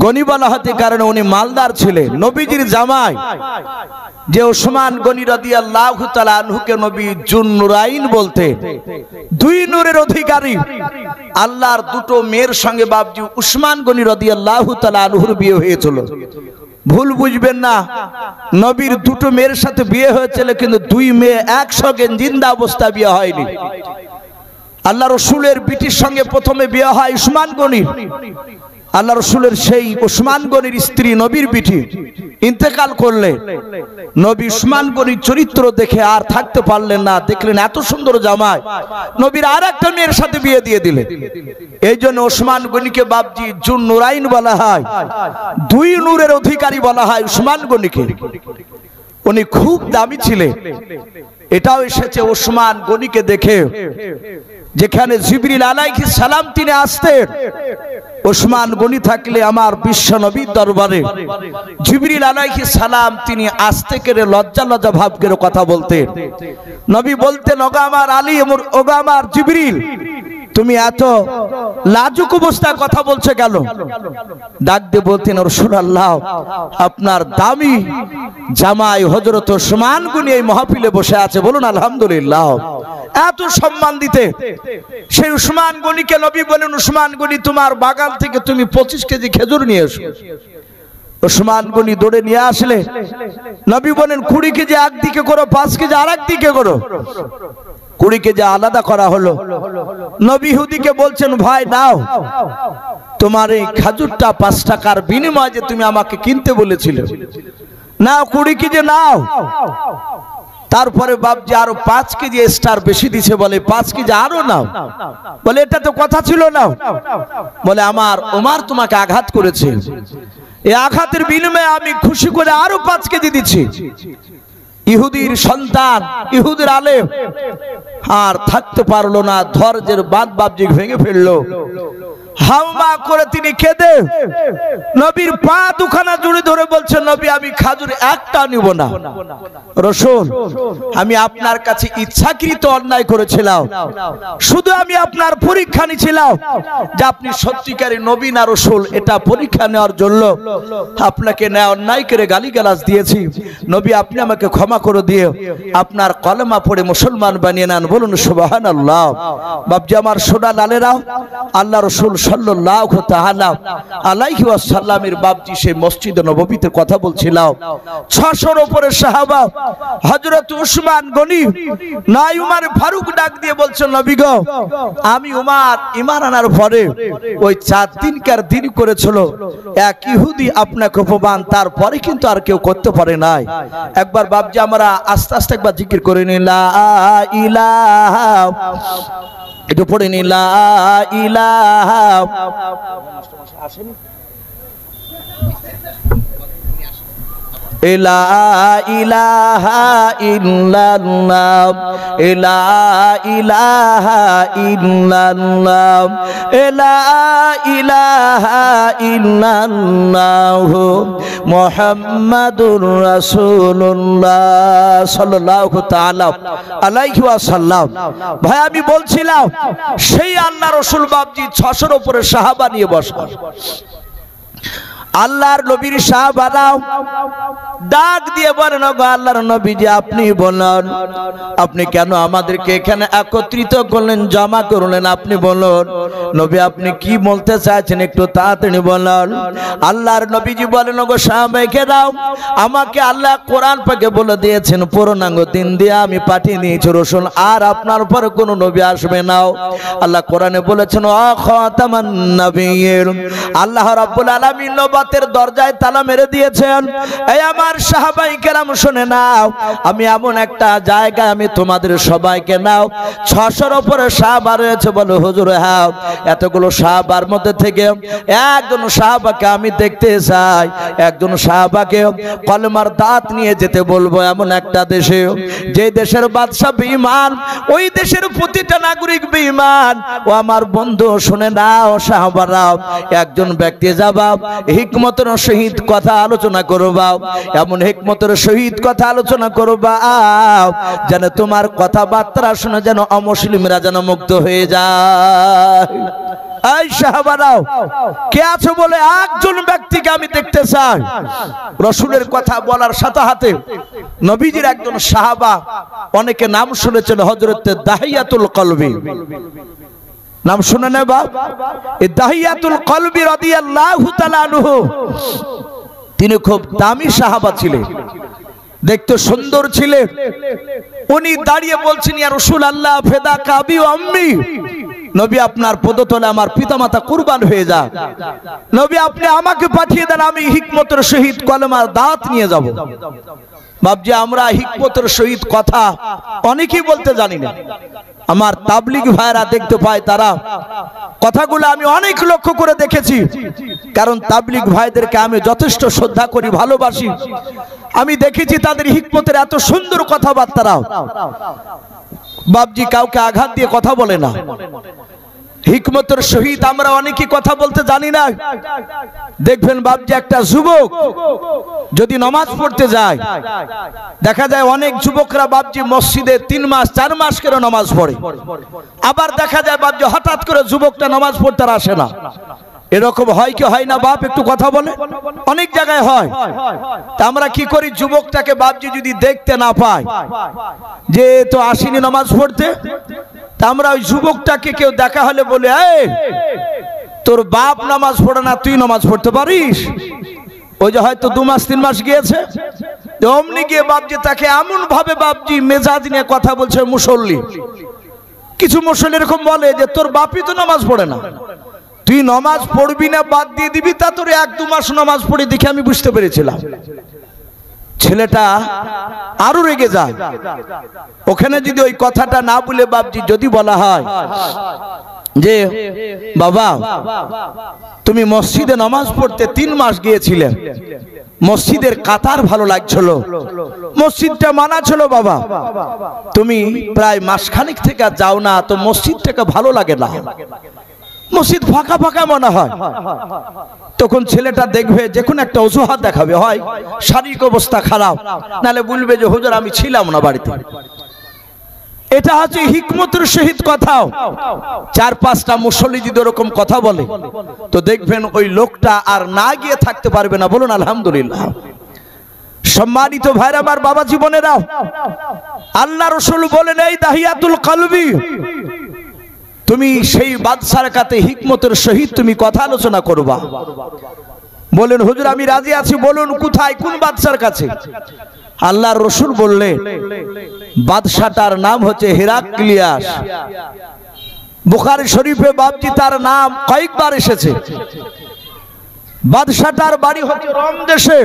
গনি বলা হতে কারণে উনি মালদার ছিলেন, নবীজির জামাই। যে উসমান গনি রাদিয়াল্লাহু তাআলা আনহুকে নবী জুন্নুরাইন বলতেন, দুই নূরের অধিকারী। আল্লাহর দুটো মেয়ের সঙ্গে বাপজি উসমান গনি রাদিয়াল্লাহু তাআলা আনহুর বিয়ে হয়েছিল। ভুল বুঝবেন না, নবীর দুটো মেয়ের সাথে বিয়ে হয়েছিল, কিন্তু দুই মেয়ে একসঙ্গে জিন্দা অবস্থা বিয়ে হয়নি। আল্লাহ রসুলের বিটির সঙ্গে প্রথমে বিয়ে হয় উসমান গনির। আল্লাহ রসুলের সেই উসমান গনির স্ত্রী নবীর বিটি ইন্তেকাল করলে নবী উসমান গনির চরিত্র দেখে আর থাকতে পারলেন না। দেখলেন এত সুন্দর জামাই, নবীর আর একটা মেয়ের সাথে বিয়ে দিয়ে দিলেন। এই জন্য উসমান গনিকে বাপজি জুন্নুরাইন বলা হয়, দুই নূরের অধিকারী বলা হয় উসমান গনিকে। উনি খুব দামি ছিলেন। এটাও এসেছে উসমান গনিকে দেখে, যেখানে জিবরিল আলাইহিস সালাম তিনি আসতেন, উসমান গনি থাকলে আমার বিশ্ব নবীর দরবারে জিবরিল আলাইহিস সালাম তিনি আসতে করে লজ্জা লজ্জা ভাব করে কথা বলতেন। নবী বলতেন, ওগো আমার আলী, ওগো আমার জিবরিল, তুমি এত লাজুক অবস্থায় কথা বলছো কেন? ডাক দিয়ে বলতেন, রাসূলুল্লাহ, আপনার দামি জামাই হযরত উসমান গনি এই মাহফিলে বসে আছে, বলুন আলহামদুলিল্লাহ। এত সম্মান দিতে সেই উসমান গনিকে নবী বলেন, উসমান গনি, তোমার বাগান থেকে তুমি 25 কেজি খেজুর নিয়ে এসো। উসমান গনি দৌড়ে নিয়ে আসলে নবী বলেন, 20 কেজি একদিকে করো, 5 কেজি আর একদিকে করো। 20 কেজি আলাদা করা হলো। নবী ইহুদিকে বলছেন, ভাই নাও, তোমার এই খেজুরটা 5 টাকার বিনিময়ে যে তুমি আমাকে কিনতে বলেছিলে, নাও 20 কেজি নাও। তারপরে বাপজি আরো 5 কেজি স্টার বেশি দিছে, বলে 5 কেজি আরো নাও। বলে এটা তো কথা ছিল না। বলে আমার ওমর তোমাকে আঘাত করেছে, এই আঘাতের বিনিময়ে আমি খুশি করে আরো 5 কেজি দিচ্ছি। ইহুদির সন্তান, ইহুদির আলেম আর থাকতে পারলো না, ধৈর্যের বাঁধ বাপজি ভেঙে ফেললো। হাওমা করে তিনি কেঁদে নবীর পা দুখানা জুড়ে ধরে বলছেন, নবী আমি খাজুর একটা নিব না। রাসূল, আমি আপনার কাছে ইচ্ছাকৃত অন্যায় করেছিলাম, শুধু আমি আপনার পরীক্ষা নিয়েছিলাম যে আপনি সত্যিকারী নবী না রাসূল। এটা পরীক্ষা নেওয়ার জন্য আপনাকে অন্যায় করে গালিগালাজ দিয়েছি। নবী আপনি আমাকে ক্ষমা করে দিয়ে আপনার কলেমা পড়ে মুসলমান বানিয়ে নেন, বলুন সুবহানাল্লাহ। বাপজি আমার সোনা লালেরা, আল্লাহ রাসূল সাল্লাল্লাহু তাআলা আলাইহি ওয়াসাল্লামের বাপজি সেই মসজিদে নববীতে কথা বলছিলাম। 600-র উপরে সাহাবা, হযরত উসমান গনি নাই উমর ফারুক ডাক দিয়ে বলছেন, নবী গো, আমি উমর ঈমান আনার পরে ওই 4 দিনকার দিন করেছিল, এক ইহুদি আপনাকে অপমান, তারপরে কিন্তু আর কেউ করতে পারে নাই। একবার বাপজি আমরা আস্তে আস্তে একবার জিকির করে নিই, লা ইলাহা, একটু পড়ে নি, লা ইলাহা। আসেনি লা ইলাহা ইল্লাল্লাহ লা ইলাহা ইল্লাল্লাহ লা ইলাহা ইল্লাল্লাহ মুহাম্মাদুর রাসূলুল্লাহ সাল্লাল্লাহু তাআলা আলাইহি ওয়াসাল্লাম। ভাই আমি বলছিলাম সেই আল্লাহ রাসূল বাপজি 600-এর উপরে সাহাবা নিয়ে বসা, আল্লাহর নবীর সাহাবারাও ডাক দিয়ে বলেন, ওগো আল্লাহর নবীজি আপনি বলুন, আপনি কেন আমাদেরকে এখানে একত্রিত করলেন, জমা করলেন, আপনি বলুন নবী আপনি কি বলতে চাইছেন একটু তাড়াতাড়ি বলুন। আল্লাহর নবীজি বলেন, ওগো সাহাবায়ে-কেরাম আমাকে আল্লাহ কোরআন পাকে বলে দিয়েছেন পূর্ণাঙ্গ দিন দিয়ে আমি পাঠিয়ে দিয়েছি রাসূল, আর আপনার পরে কোনো নবী আসবে না। আল্লাহ কোরআনে বলেছেন ও খাতামান নবিয়্যিন, আল্লাহ রাব্বুল আলামিন নবুয়তের দরজায় তালা মেরে দিয়েছেন। এই আমার সাহাবায়ে-কেরাম শুনে নাও, আমি এমন একটা জায়গায় আমি তোমাদের সবাইকে নাও 600-এর উপরে সাহাবা রয়েছে। বলে হুজুর হ্যাঁ, এতগুলো সাহাবার মধ্যে থেকে একজন সাহাবাকে আমি দেখতে চাই, একজন সাহাবাকে কলমার দাঁত নিয়ে যেতে বলবো এমন একটা দেশে, যে দেশের বাদশা বেঈমান, ওই দেশের প্রতিটা নাগরিক বেঈমান। ও আমার বন্ধু শুনে নাও সাহাবারা, একজন ব্যক্তি যাবা হিকমতের সহিত কথা আলোচনা করবা, এমন হিকমতের সহিত কথা আলোচনা করবা যেন তোমার কথাবার্তা শুনে যেন অমুসলিমরা যেন মুক্ত হয়ে যায়। এই সাহাবারাও কে আছো বলে একজন ব্যক্তিকে আমি দেখতে চাই। রাসূলের কথা বলার সাথে সাথে নবীজির একজন সাহাবা, অনেকে নাম শুনেছেন, হযরত দাহিয়াতুল কলবি, নাম শুনে নেবা, এই দাহিয়াতুল কলবি রাদিয়াল্লাহু তাআলা আনহু, তিনি খুব দামি সাহাবা ছিলেন, দেখতে সুন্দর ছিলেন। উনি দাঁড়িয়ে বলছেন ইয়া রাসূলুল্লাহ ফিদাকা আবি ওয়া আম্মি, নবী আপনার পদতলে আমার পিতামাতা কুরবান হয়ে যাক, নবী আপনি আমাকে পাঠিয়ে দেন, আমি হিকমতের সহিত কলমার দাঁত নিয়ে যাব। বাপজি আমরা হিকমতের সহিত কথা অনেকেই বলতে জানি না, আমার তাবলীগ ভাইরা দেখতে পায়, তারা কথাগুলো আমি অনেক লক্ষ্য করে দেখেছি, কারণ তাবলীগ ভাইদেরকে আমি যথেষ্ট শ্রদ্ধা করি, ভালোবাসি। আমি দেখেছি তাদের হিকমতের এত সুন্দর কথাবার্তা, বাপজি কাউকে আঘাত দিয়ে কথা বলে না। হিকমতের সহিত আমরা অনেকেই কথা বলতে জানি না। দেখবেন বাপজি একটা যুবক যদি নামাজ পড়তে যায়, দেখা যায় অনেক যুবকরা বাপজি মসজিদে 3 মাস 4 মাস করে নামাজ পড়ে, আবার দেখা যায় বাপজি হঠাৎ করে যুবকটা নামাজ পড়তে আসে না। এরকম হয় কি হয় না বাপ একটু কথা বলে? অনেক জায়গায় হয়। তা আমরা কি করি, যুবকটাকে বাপজি যদি দেখতে না পাই যে তো আসেনি নামাজ পড়তে, তা আমরা ওই যুবকটাকে কেউ দেখা হলে বলে এই তোর বাপ নামাজ পড়ে না, তুই নামাজ পড়তে পারিস? ওই যে হয়তো 2 মাস 3 মাস গিয়েছে, অমনি গিয়ে বাপজি তাকে এমন ভাবে বাপজি মেজাজ নিয়ে কথা বলছে মুসল্লি। কিছু মুসল্লি এরকম বলে যে তোর বাপই তো নামাজ পড়ে না, তুই নামাজ পড়বি না বাদ দিয়ে দিবি, তা তোর 1-2 মাস নামাজ পড়ে দেখে আমি বুঝতে পেরেছিলাম। ছেলেটা আরো রেগে যায়। ওখানে যদি ওই কথাটা না বলে বাপজি যদি বলা হয় যে বাবা তুমি মসজিদে নামাজ পড়তে 3 মাস গিয়েছিলে, মসজিদের কাতার ভালো লাগছিল, মসজিদটা মানা ছিল, বাবা তুমি প্রায় মাসখানেক থেকে যাও না, তো মসজিদটাকে ভালো লাগে না, মসজিদ ফাঁকা ফাঁকা মনে হয়। তখন ছেলেটা দেখবে যে কোনো একটা অজুহাত দেখাবে, হয় শারীরিক অবস্থা খারাপ, নালে বলবে যে হুজুর আমি ছিলাম না বাড়িতে। এটা হচ্ছে হিকমতের সহিত কথা। 4-5টা মুসল্লি যদি ওরকম কথা বলে, তো দেখবেন ওই লোকটা আর না গিয়ে থাকতে পারবে না। বলুন আলহামদুলিল্লাহ। সম্মানিত ভাইরা আমার, বাবা জীবনেরা, আল্লাহ রাসূল বলেন এই দাহিয়াতুল কলবি, তুমি সেই বাদশার কাছে হিকমতের সহিত তুমি কথা আলোচনা করবা। বলেন হুজুর আমি রাজি আছি, বলুন কোথায়, কোন বাদশার কাছে? আল্লাহর রাসূল বললেন বাদশাটার নাম হচ্ছে হেরাক্লিয়াস। বুখারী শরীফে বাপজি তার নাম কয়েকবার এসেছে। বাদশাটার বাড়ি হচ্ছে রোম দেশে,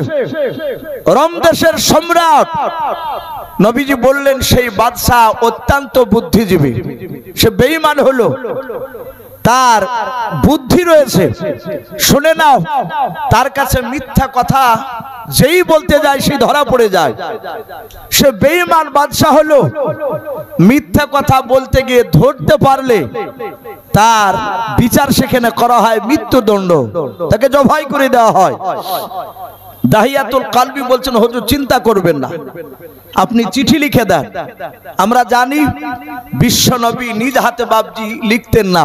রোম দেশের সম্রাট। নবীজি বললেন সেই বাদশা অত্যন্ত বুদ্ধিজীবী, সে বেঈমান হলো, তার বুদ্ধি রয়েছে। শুনে নাও, তার কাছে মিথ্যা কথা যেই বলতে যায় সেই ধরা পড়ে যায়। সে বেঈমান বাদশা হলো, মিথ্যা কথা বলতে গিয়ে ধরতে পারলে তার বিচার সেখানে করা হয় মৃত্যুদণ্ড, তাকে জবাই করে দেওয়া হয়। দাহিয়াতুল কালবি বলছেন, হুজুর চিন্তা করবেন না, আপনি চিঠি লিখে দেন। আমরা জানি বিশ্ব নবী নিজ হাতে বাবজি লিখতেন না।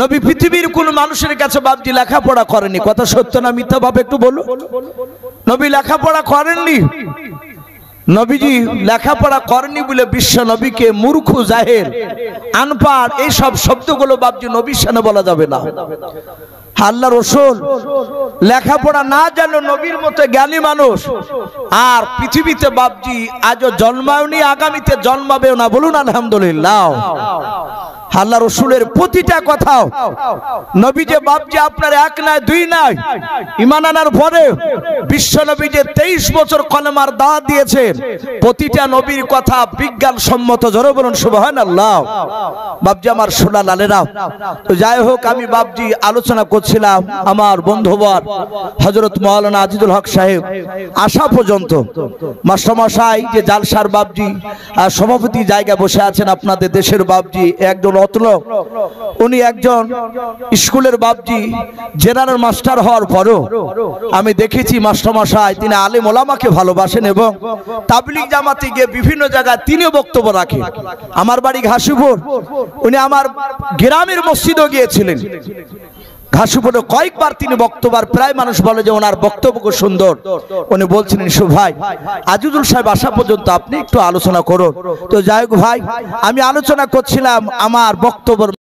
নবী পৃথিবীর কোন মানুষের কাছে বাবজি লেখাপড়া করেনি। কথা সত্য না মিথ্যা ভাবে একটু বলুন? নবী লেখাপড়া করেননি। নবীজি লেখাপড়া করেনি বলে বিশ্ব নবীকে মূর্খ, জাহেল, আনপাড় এইসব শব্দগুলো বাবজি নবীর সামনে বলা যাবে না। আল্লাহ রাসূল লেখাপড়া না জানলো, নবীর মতো জ্ঞানী মানুষ আর পৃথিবীতে বাবজি আজও জন্মায়নি, আগামীতে জন্মাবেও না। বলুন আলহামদুলিল্লাহ। আল্লাহ রাসূলের প্রতিটা কথা নবী যে বাবজি আপনার এক নয় দুই নয়, ঈমান আনার পরে বিশ্ব নবী যে 23 বছর কলেমার দাওয়াত দিয়েছেন, প্রতিটা নবীর কথা বিজ্ঞান সম্মত। জোরে বলুন সুবহানাল্লাহ। বাবজি আমার সোনা লালেরা, তো যাই হোক, আমি বাবজি আলোচনা করছিলাম আমার বন্ধুবর হযরত মাওলানা আজিজুল হক সাহেব আসা পর্যন্ত। মাস্টারমশাই যে জালসার বাবজি সভাপতি জায়গা বসে আছেন, আপনাদের দেশের বাবজি একজন অতল, উনি একজন স্কুলের বাবজি, জেনারেল মাস্টার হওয়ার পরও আমি দেখেছি মাস্টারমশাই তিনি আলেম ওলামাকে ভালোবাসেন এবং তাবলীগ জামাতে গিয়ে বিভিন্ন জায়গায় তিনিও বক্তব্য রাখেন। আমার বাড়ি ঘাসিপুর, উনি আমার গ্রামের মসজিদও গিয়েছিলেন। ঘাসিপুরে কয়েকবার তিনি বক্তব্য, প্রায় মানুষ বলে যে ওনার বক্তব্য খুব সুন্দর। উনি বলছিলেন, ভাই আজিজুল সাহেব আসা পর্যন্ত আপনি একটু আলোচনা করুন। তো যাই হোক ভাই, আমি আলোচনা করছিলাম আমার বক্তব্য